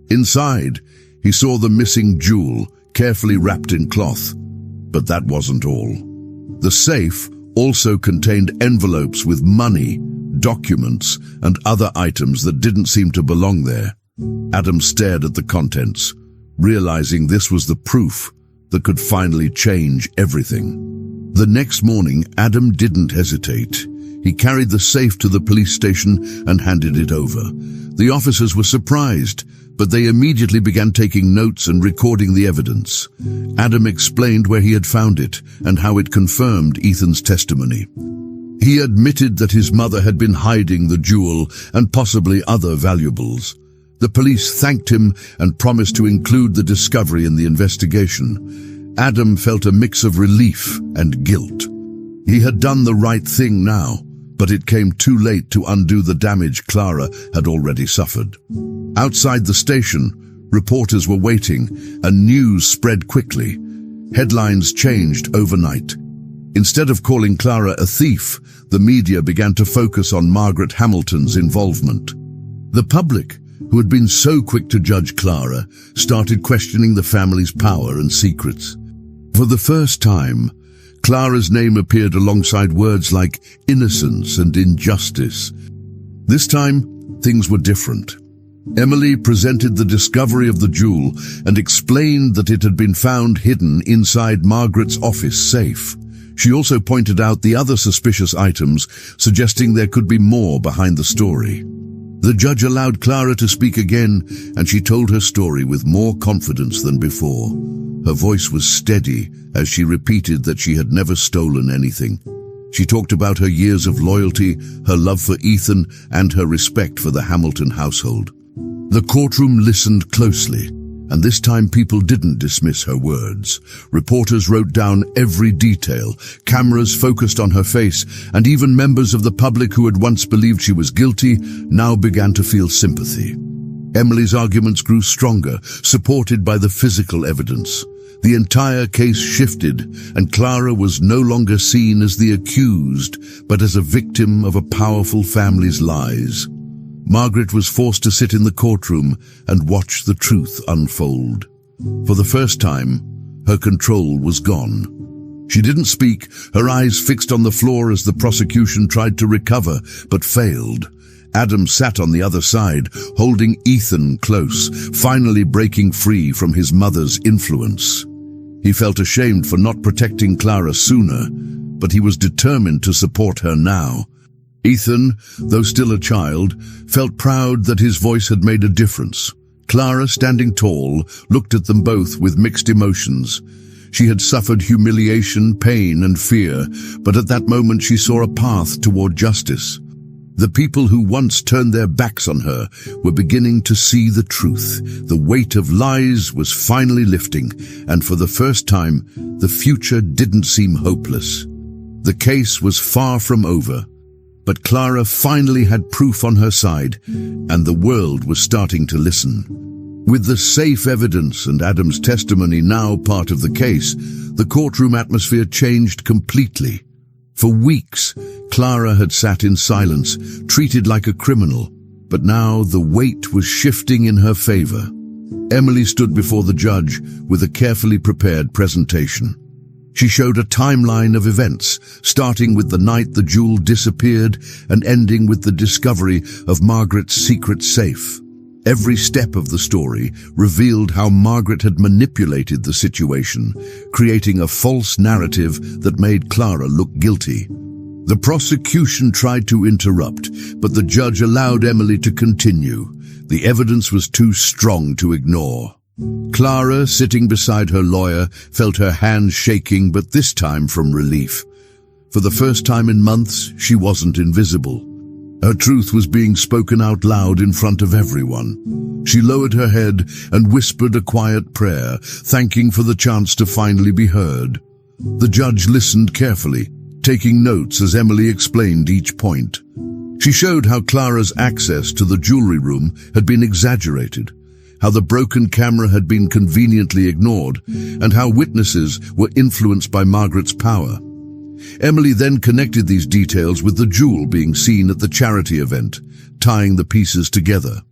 Inside, he saw the missing jewel, carefully wrapped in cloth. But that wasn't all. The safe also contained envelopes with money, documents, and other items that didn't seem to belong there. Adam stared at the contents, realizing this was the proof that could finally change everything. The next morning, Adam didn't hesitate. He carried the safe to the police station and handed it over. The officers were surprised, but they immediately began taking notes and recording the evidence. Adam explained where he had found it and how it confirmed Ethan's testimony. He admitted that his mother had been hiding the jewel and possibly other valuables. The police thanked him and promised to include the discovery in the investigation. Adam felt a mix of relief and guilt. He had done the right thing now, but it came too late to undo the damage Clara had already suffered. Outside the station, reporters were waiting, and news spread quickly. Headlines changed overnight. Instead of calling Clara a thief, the media began to focus on Margaret Hamilton's involvement. The public, who had been so quick to judge Clara, started questioning the family's power and secrets. For the first time, Clara's name appeared alongside words like innocence and injustice. This time, things were different. Emily presented the discovery of the jewel and explained that it had been found hidden inside Margaret's office safe. She also pointed out the other suspicious items, suggesting there could be more behind the story. The judge allowed Clara to speak again, and she told her story with more confidence than before. Her voice was steady as she repeated that she had never stolen anything. She talked about her years of loyalty, her love for Ethan, and her respect for the Hamilton household. The courtroom listened closely, and this time people didn't dismiss her words. Reporters wrote down every detail, cameras focused on her face, and even members of the public who had once believed she was guilty now began to feel sympathy. Emily's arguments grew stronger, supported by the physical evidence. The entire case shifted, and Clara was no longer seen as the accused, but as a victim of a powerful family's lies. Margaret was forced to sit in the courtroom and watch the truth unfold. For the first time, her control was gone. She didn't speak, her eyes fixed on the floor as the prosecution tried to recover, but failed. Adam sat on the other side, holding Ethan close, finally breaking free from his mother's influence. He felt ashamed for not protecting Clara sooner, but he was determined to support her now. Ethan, though still a child, felt proud that his voice had made a difference. Clara, standing tall, looked at them both with mixed emotions. She had suffered humiliation, pain, and fear, but at that moment she saw a path toward justice. The people who once turned their backs on her were beginning to see the truth. The weight of lies was finally lifting, and for the first time, the future didn't seem hopeless. The case was far from over, but Clara finally had proof on her side, and the world was starting to listen. With the safe evidence and Adam's testimony now part of the case, the courtroom atmosphere changed completely. For weeks, Clara had sat in silence, treated like a criminal, but now the weight was shifting in her favor. Emily stood before the judge with a carefully prepared presentation. She showed a timeline of events, starting with the night the jewel disappeared and ending with the discovery of Margaret's secret safe. Every step of the story revealed how Margaret had manipulated the situation, creating a false narrative that made Clara look guilty. The prosecution tried to interrupt, but the judge allowed Emily to continue. The evidence was too strong to ignore. Clara, sitting beside her lawyer, felt her hands shaking, but this time from relief. For the first time in months, she wasn't invisible. Her truth was being spoken out loud in front of everyone. She lowered her head and whispered a quiet prayer, thanking for the chance to finally be heard. The judge listened carefully, taking notes as Emily explained each point. She showed how Clara's access to the jewelry room had been exaggerated, how the broken camera had been conveniently ignored, and how witnesses were influenced by Margaret's power. Emily then connected these details with the jewel being seen at the charity event, tying the pieces together.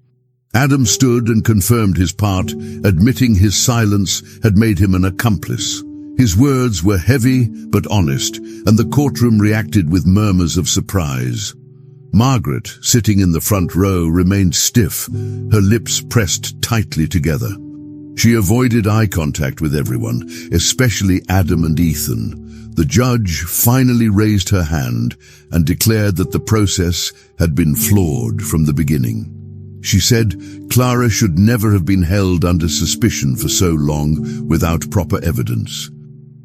Adam stood and confirmed his part, admitting his silence had made him an accomplice. His words were heavy but honest, and the courtroom reacted with murmurs of surprise. Margaret, sitting in the front row, remained stiff, her lips pressed tightly together. She avoided eye contact with everyone, especially Adam and Ethan. The judge finally raised her hand and declared that the process had been flawed from the beginning. She said Clara should never have been held under suspicion for so long without proper evidence.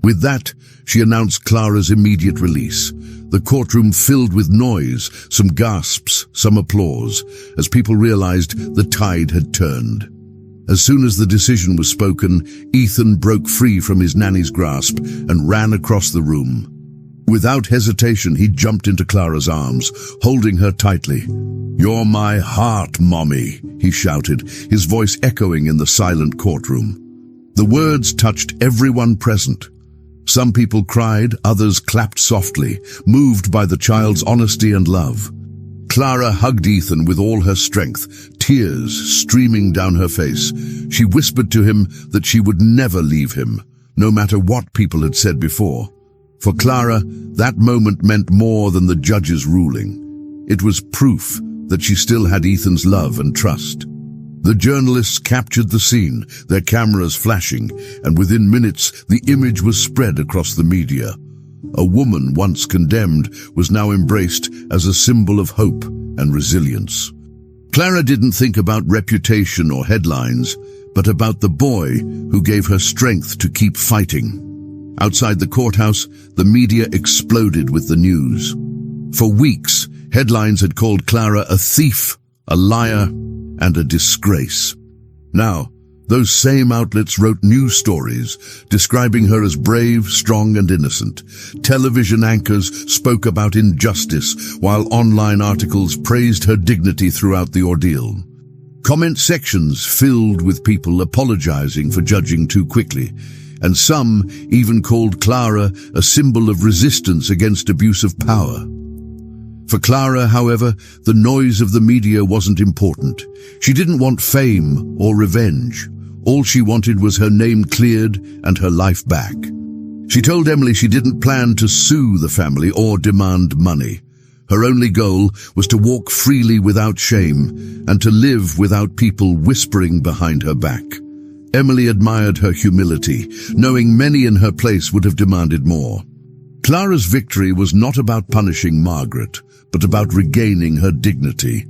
With that, she announced Clara's immediate release. The courtroom filled with noise, some gasps, some applause, as people realized the tide had turned. As soon as the decision was spoken, Ethan broke free from his nanny's grasp and ran across the room. Without hesitation, he jumped into Clara's arms, holding her tightly. "You're my heart, Mommy," he shouted, his voice echoing in the silent courtroom. The words touched everyone present. Some people cried, others clapped softly, moved by the child's honesty and love. Clara hugged Ethan with all her strength, tears streaming down her face. She whispered to him that she would never leave him, no matter what people had said before. For Clara, that moment meant more than the judge's ruling. It was proof that she still had Ethan's love and trust. The journalists captured the scene, their cameras flashing, and within minutes the image was spread across the media. A woman once condemned was now embraced as a symbol of hope and resilience. Clara didn't think about reputation or headlines, but about the boy who gave her strength to keep fighting. Outside the courthouse, the media exploded with the news. For weeks, headlines had called Clara a thief, a liar, and a disgrace. Now, those same outlets wrote news stories, describing her as brave, strong, and innocent. Television anchors spoke about injustice, while online articles praised her dignity throughout the ordeal. Comment sections filled with people apologizing for judging too quickly, and some even called Clara a symbol of resistance against abuse of power. For Clara, however, the noise of the media wasn't important. She didn't want fame or revenge. All she wanted was her name cleared and her life back. She told Emily she didn't plan to sue the family or demand money. Her only goal was to walk freely without shame and to live without people whispering behind her back. Emily admired her humility, knowing many in her place would have demanded more. Clara's victory was not about punishing Margaret, but about regaining her dignity.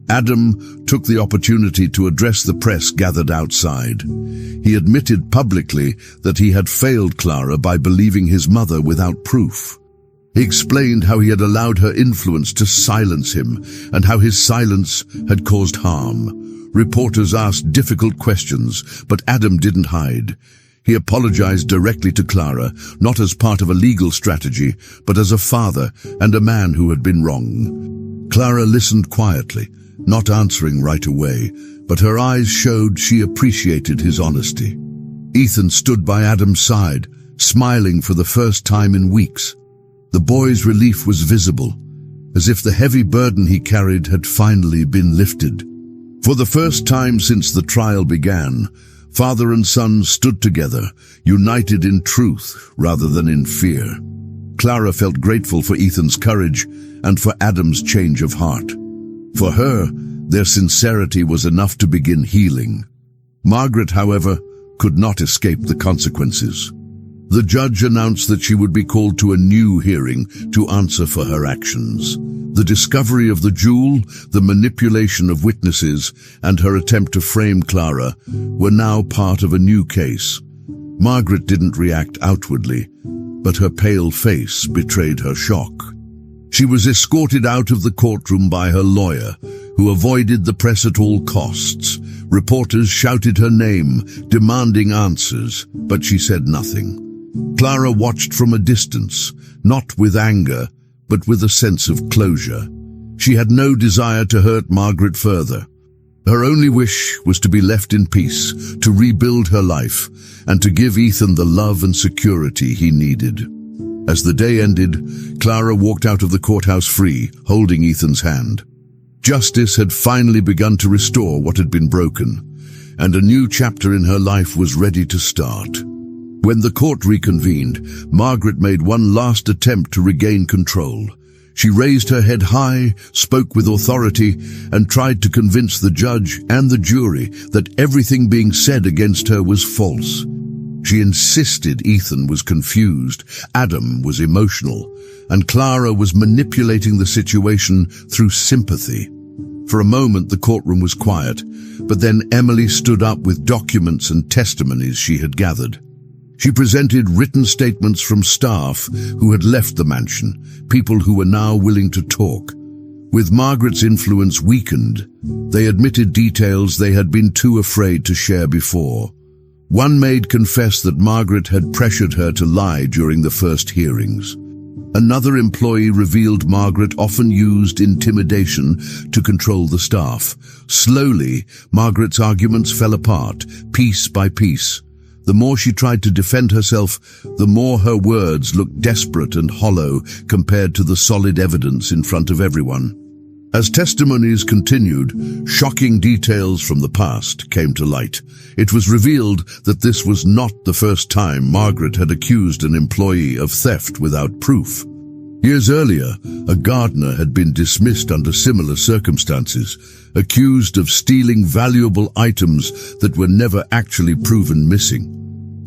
Adam took the opportunity to address the press gathered outside. He admitted publicly that he had failed Clara by believing his mother without proof. He explained how he had allowed her influence to silence him and how his silence had caused harm. Reporters asked difficult questions, but Adam didn't hide. He apologized directly to Clara, not as part of a legal strategy, but as a father and a man who had been wrong. Clara listened quietly, not answering right away, but her eyes showed she appreciated his honesty. Ethan stood by Adam's side, smiling for the first time in weeks. The boy's relief was visible, as if the heavy burden he carried had finally been lifted. For the first time since the trial began, father and son stood together, united in truth rather than in fear. Clara felt grateful for Ethan's courage and for Adam's change of heart. For her, their sincerity was enough to begin healing. Margaret, however, could not escape the consequences. The judge announced that she would be called to a new hearing to answer for her actions. The discovery of the jewel, the manipulation of witnesses, and her attempt to frame Clara were now part of a new case. Margaret didn't react outwardly, but her pale face betrayed her shock. She was escorted out of the courtroom by her lawyer, who avoided the press at all costs. Reporters shouted her name, demanding answers, but she said nothing. Clara watched from a distance, not with anger, but with a sense of closure. She had no desire to hurt Margaret further. Her only wish was to be left in peace, to rebuild her life, and to give Ethan the love and security he needed. As the day ended, Clara walked out of the courthouse free, holding Ethan's hand. Justice had finally begun to restore what had been broken, and a new chapter in her life was ready to start. When the court reconvened, Margaret made one last attempt to regain control. She raised her head high, spoke with authority, and tried to convince the judge and the jury that everything being said against her was false. She insisted Ethan was confused, Adam was emotional, and Clara was manipulating the situation through sympathy. For a moment, the courtroom was quiet, but then Emily stood up with documents and testimonies she had gathered. She presented written statements from staff who had left the mansion, people who were now willing to talk. With Margaret's influence weakened, they admitted details they had been too afraid to share before. One maid confessed that Margaret had pressured her to lie during the first hearings. Another employee revealed Margaret often used intimidation to control the staff. Slowly, Margaret's arguments fell apart, piece by piece. The more she tried to defend herself, the more her words looked desperate and hollow compared to the solid evidence in front of everyone. As testimonies continued, shocking details from the past came to light. It was revealed that this was not the first time Margaret had accused an employee of theft without proof. Years earlier, a gardener had been dismissed under similar circumstances, accused of stealing valuable items that were never actually proven missing.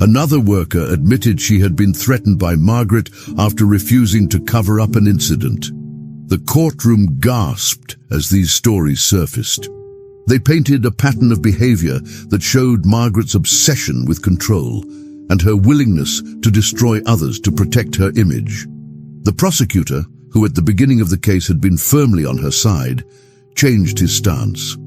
Another worker admitted she had been threatened by Margaret after refusing to cover up an incident. The courtroom gasped as these stories surfaced. They painted a pattern of behavior that showed Margaret's obsession with control and her willingness to destroy others to protect her image. The prosecutor, who at the beginning of the case had been firmly on her side, changed his stance.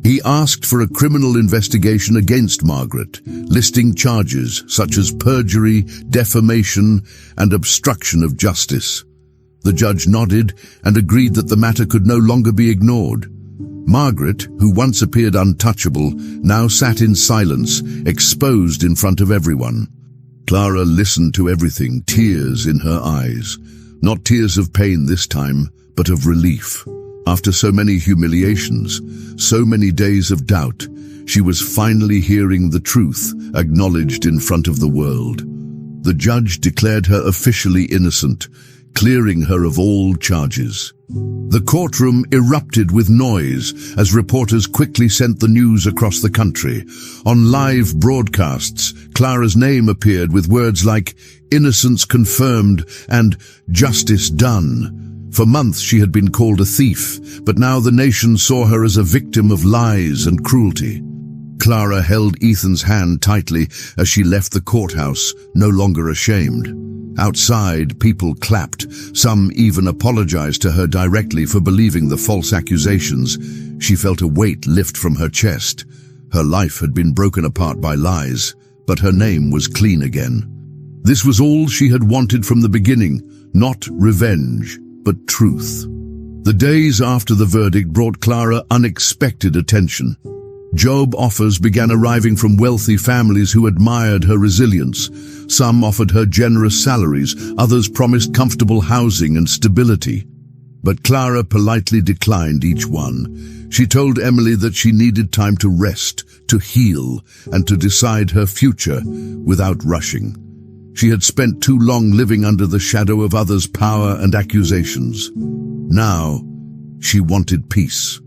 He asked for a criminal investigation against Margaret, listing charges such as perjury, defamation, and obstruction of justice. The judge nodded and agreed that the matter could no longer be ignored. Margaret, who once appeared untouchable, now sat in silence, exposed in front of everyone. Clara listened to everything, tears in her eyes. Not tears of pain this time, but of relief. After so many humiliations, so many days of doubt, she was finally hearing the truth acknowledged in front of the world. The judge declared her officially innocent, clearing her of all charges. The courtroom erupted with noise as reporters quickly sent the news across the country. On live broadcasts, Clara's name appeared with words like "innocence confirmed" and "justice done." For months she had been called a thief, but now the nation saw her as a victim of lies and cruelty. Clara held Ethan's hand tightly as she left the courthouse, no longer ashamed. Outside, people clapped. Some even apologized to her directly for believing the false accusations. She felt a weight lift from her chest. Her life had been broken apart by lies, but her name was clean again. This was all she had wanted from the beginning, not revenge, but truth. The days after the verdict brought Clara unexpected attention. Job offers began arriving from wealthy families who admired her resilience. Some offered her generous salaries, others promised comfortable housing and stability. But Clara politely declined each one. She told Emily that she needed time to rest, to heal, and to decide her future without rushing. She had spent too long living under the shadow of others' power and accusations. Now, she wanted peace.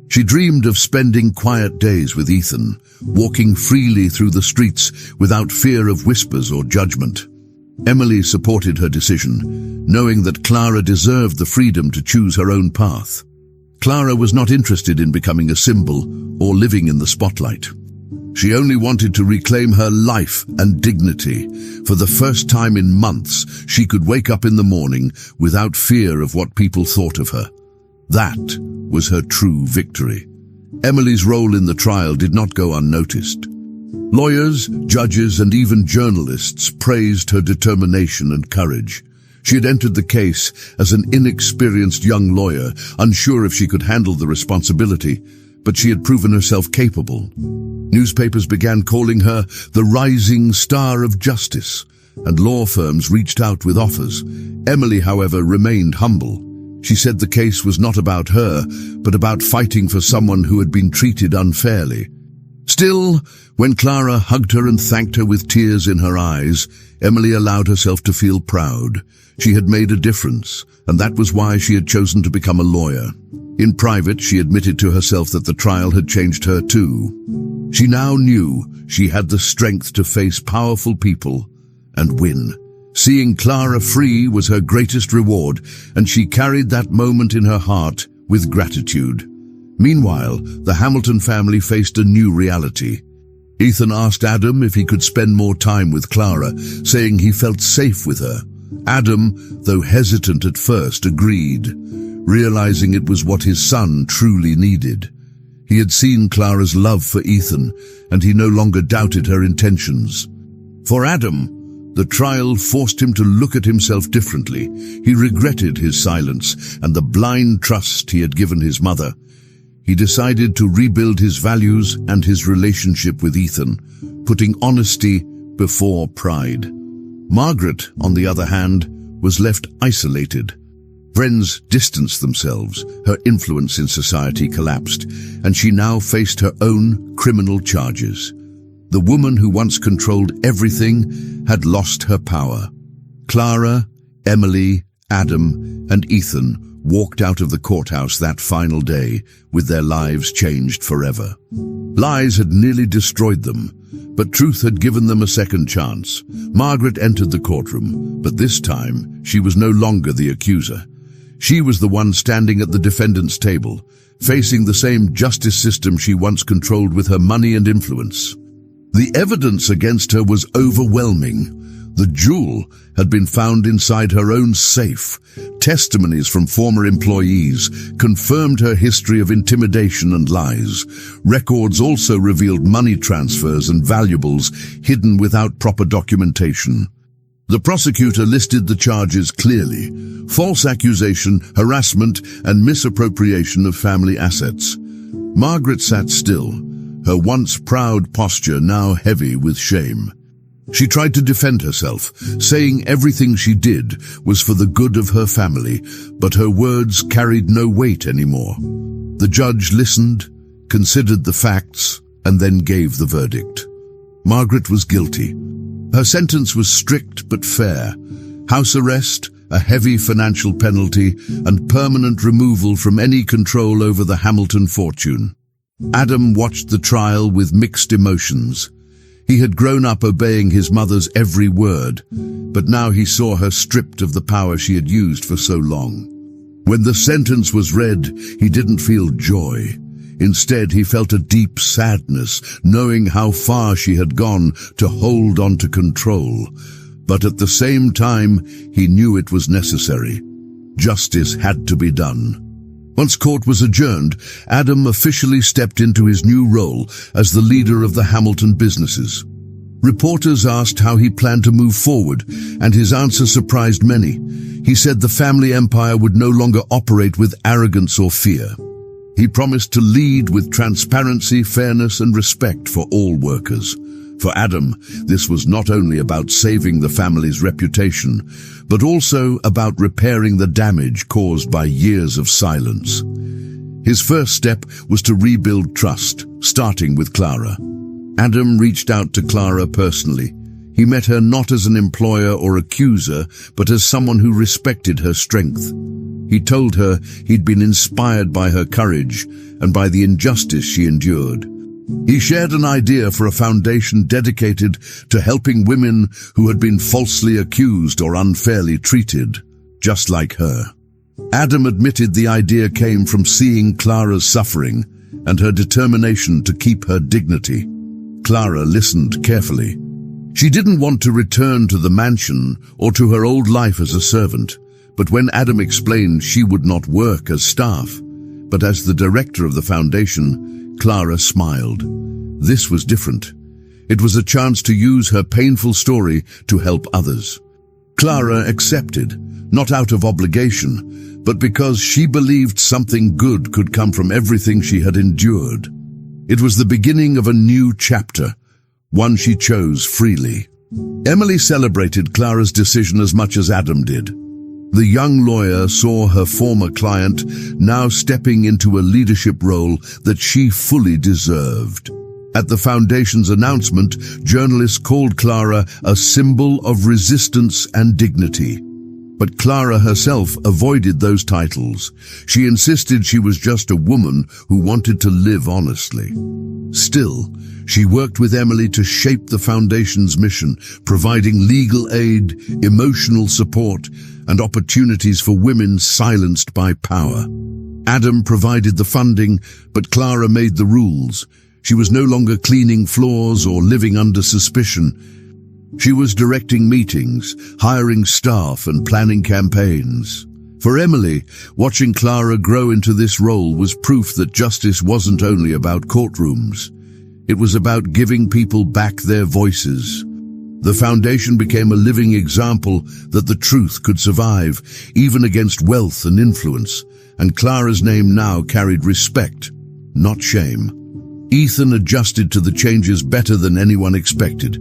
She dreamed of spending quiet days with Ethan, walking freely through the streets without fear of whispers or judgment. Emily supported her decision, knowing that Clara deserved the freedom to choose her own path. Clara was not interested in becoming a symbol or living in the spotlight. She only wanted to reclaim her life and dignity. For the first time in months, she could wake up in the morning without fear of what people thought of her. That was her true victory. Emily's role in the trial did not go unnoticed. Lawyers, judges, and even journalists praised her determination and courage. She had entered the case as an inexperienced young lawyer, unsure if she could handle the responsibility, but she had proven herself capable. Newspapers began calling her the rising star of justice, and law firms reached out with offers. Emily, however, remained humble. She said the case was not about her, but about fighting for someone who had been treated unfairly. Still, when Clara hugged her and thanked her with tears in her eyes, Emily allowed herself to feel proud. She had made a difference, and that was why she had chosen to become a lawyer. In private, she admitted to herself that the trial had changed her too. She now knew she had the strength to face powerful people and win. Seeing Clara free was her greatest reward, and she carried that moment in her heart with gratitude. Meanwhile, the Hamilton family faced a new reality. Ethan asked Adam if he could spend more time with Clara, saying he felt safe with her. Adam, though hesitant at first, agreed, realizing it was what his son truly needed. He had seen Clara's love for Ethan, and he no longer doubted her intentions. For Adam, the trial forced him to look at himself differently. He regretted his silence and the blind trust he had given his mother. He decided to rebuild his values and his relationship with Ethan, putting honesty before pride. Margaret, on the other hand, was left isolated. Friends distanced themselves, her influence in society collapsed, and she now faced her own criminal charges. The woman who once controlled everything had lost her power. Clara, Emily, Adam, and Ethan walked out of the courthouse that final day with their lives changed forever. Lies had nearly destroyed them, but truth had given them a second chance. Margaret entered the courtroom, but this time she was no longer the accuser. She was the one standing at the defendant's table, facing the same justice system she once controlled with her money and influence. The evidence against her was overwhelming. The jewel had been found inside her own safe. Testimonies from former employees confirmed her history of intimidation and lies. Records also revealed money transfers and valuables hidden without proper documentation. The prosecutor listed the charges clearly: false accusation, harassment, and misappropriation of family assets. Margaret sat still, her once proud posture now heavy with shame. She tried to defend herself, saying everything she did was for the good of her family, but her words carried no weight anymore. The judge listened, considered the facts, and then gave the verdict. Margaret was guilty. Her sentence was strict but fair: house arrest, a heavy financial penalty, and permanent removal from any control over the Hamilton fortune. Adam watched the trial with mixed emotions. He had grown up obeying his mother's every word, but now he saw her stripped of the power she had used for so long. When the sentence was read, he didn't feel joy. Instead, he felt a deep sadness, knowing how far she had gone to hold on to control. But at the same time, he knew it was necessary. Justice had to be done. Once court was adjourned, Adam officially stepped into his new role as the leader of the Hamilton businesses. Reporters asked how he planned to move forward, and his answer surprised many. He said the family empire would no longer operate with arrogance or fear. He promised to lead with transparency, fairness, and respect for all workers. For Adam, this was not only about saving the family's reputation, but also about repairing the damage caused by years of silence. His first step was to rebuild trust, starting with Clara. Adam reached out to Clara personally. He met her not as an employer or accuser, but as someone who respected her strength. He told her he'd been inspired by her courage and by the injustice she endured. He shared an idea for a foundation dedicated to helping women who had been falsely accused or unfairly treated, just like her. Adam admitted the idea came from seeing Clara's suffering and her determination to keep her dignity. Clara listened carefully. She didn't want to return to the mansion or to her old life as a servant, but when Adam explained she would not work as staff, but as the director of the foundation, Clara smiled. This was different. It was a chance to use her painful story to help others. Clara accepted, not out of obligation, but because she believed something good could come from everything she had endured. It was the beginning of a new chapter, one she chose freely. Emily celebrated Clara's decision as much as Adam did. The young lawyer saw her former client now stepping into a leadership role that she fully deserved. At the foundation's announcement, journalists called Clara a symbol of resistance and dignity. But Clara herself avoided those titles. She insisted she was just a woman who wanted to live honestly. Still, she worked with Emily to shape the foundation's mission, providing legal aid, emotional support, and opportunities for women silenced by power. Adam provided the funding, but Clara made the rules. She was no longer cleaning floors or living under suspicion. She was directing meetings, hiring staff, and planning campaigns. For Emily, watching Clara grow into this role was proof that justice wasn't only about courtrooms. It was about giving people back their voices. The foundation became a living example that the truth could survive, even against wealth and influence, and Clara's name now carried respect, not shame. Ethan adjusted to the changes better than anyone expected.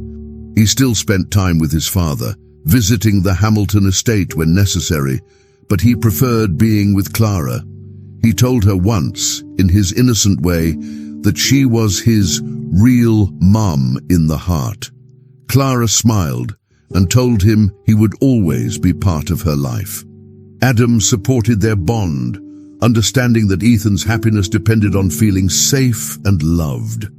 He still spent time with his father, visiting the Hamilton estate when necessary, but he preferred being with Clara. He told her once, in his innocent way, that she was his real mom in the heart. Clara smiled and told him he would always be part of her life. Adam supported their bond, understanding that Ethan's happiness depended on feeling safe and loved.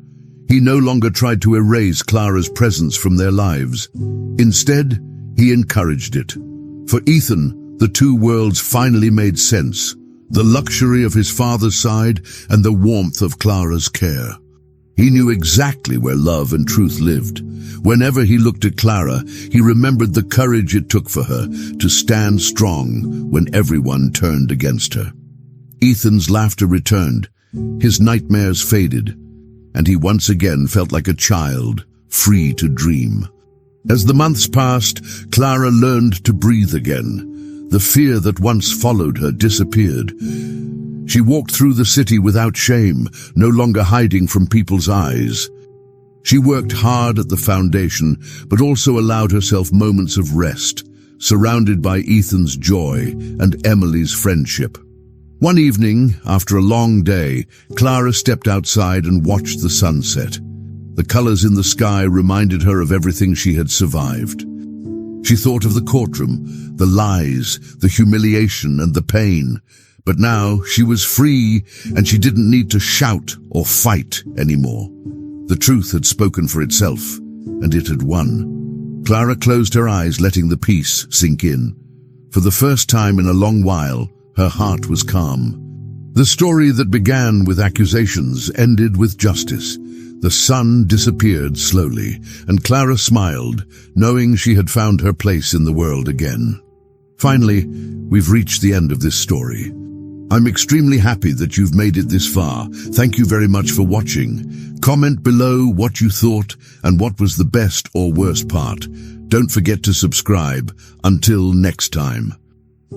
He no longer tried to erase Clara's presence from their lives. Instead, he encouraged it. For Ethan, the two worlds finally made sense, the luxury of his father's side and the warmth of Clara's care. He knew exactly where love and truth lived. Whenever he looked at Clara, he remembered the courage it took for her to stand strong when everyone turned against her. Ethan's laughter returned, his nightmares faded, and he once again felt like a child, free to dream. As the months passed, Clara learned to breathe again. The fear that once followed her disappeared. She walked through the city without shame, no longer hiding from people's eyes. She worked hard at the foundation, but also allowed herself moments of rest, surrounded by Ethan's joy and Emily's friendship. One evening, after a long day, Clara stepped outside and watched the sunset. The colors in the sky reminded her of everything she had survived. She thought of the courtroom, the lies, the humiliation, and the pain. But now she was free, and she didn't need to shout or fight anymore. The truth had spoken for itself, and it had won. Clara closed her eyes, letting the peace sink in. For the first time in a long while, her heart was calm. The story that began with accusations ended with justice. The sun disappeared slowly, and Clara smiled, knowing she had found her place in the world again. Finally, we've reached the end of this story. I'm extremely happy that you've made it this far. Thank you very much for watching. Comment below what you thought and what was the best or worst part. Don't forget to subscribe. Until next time.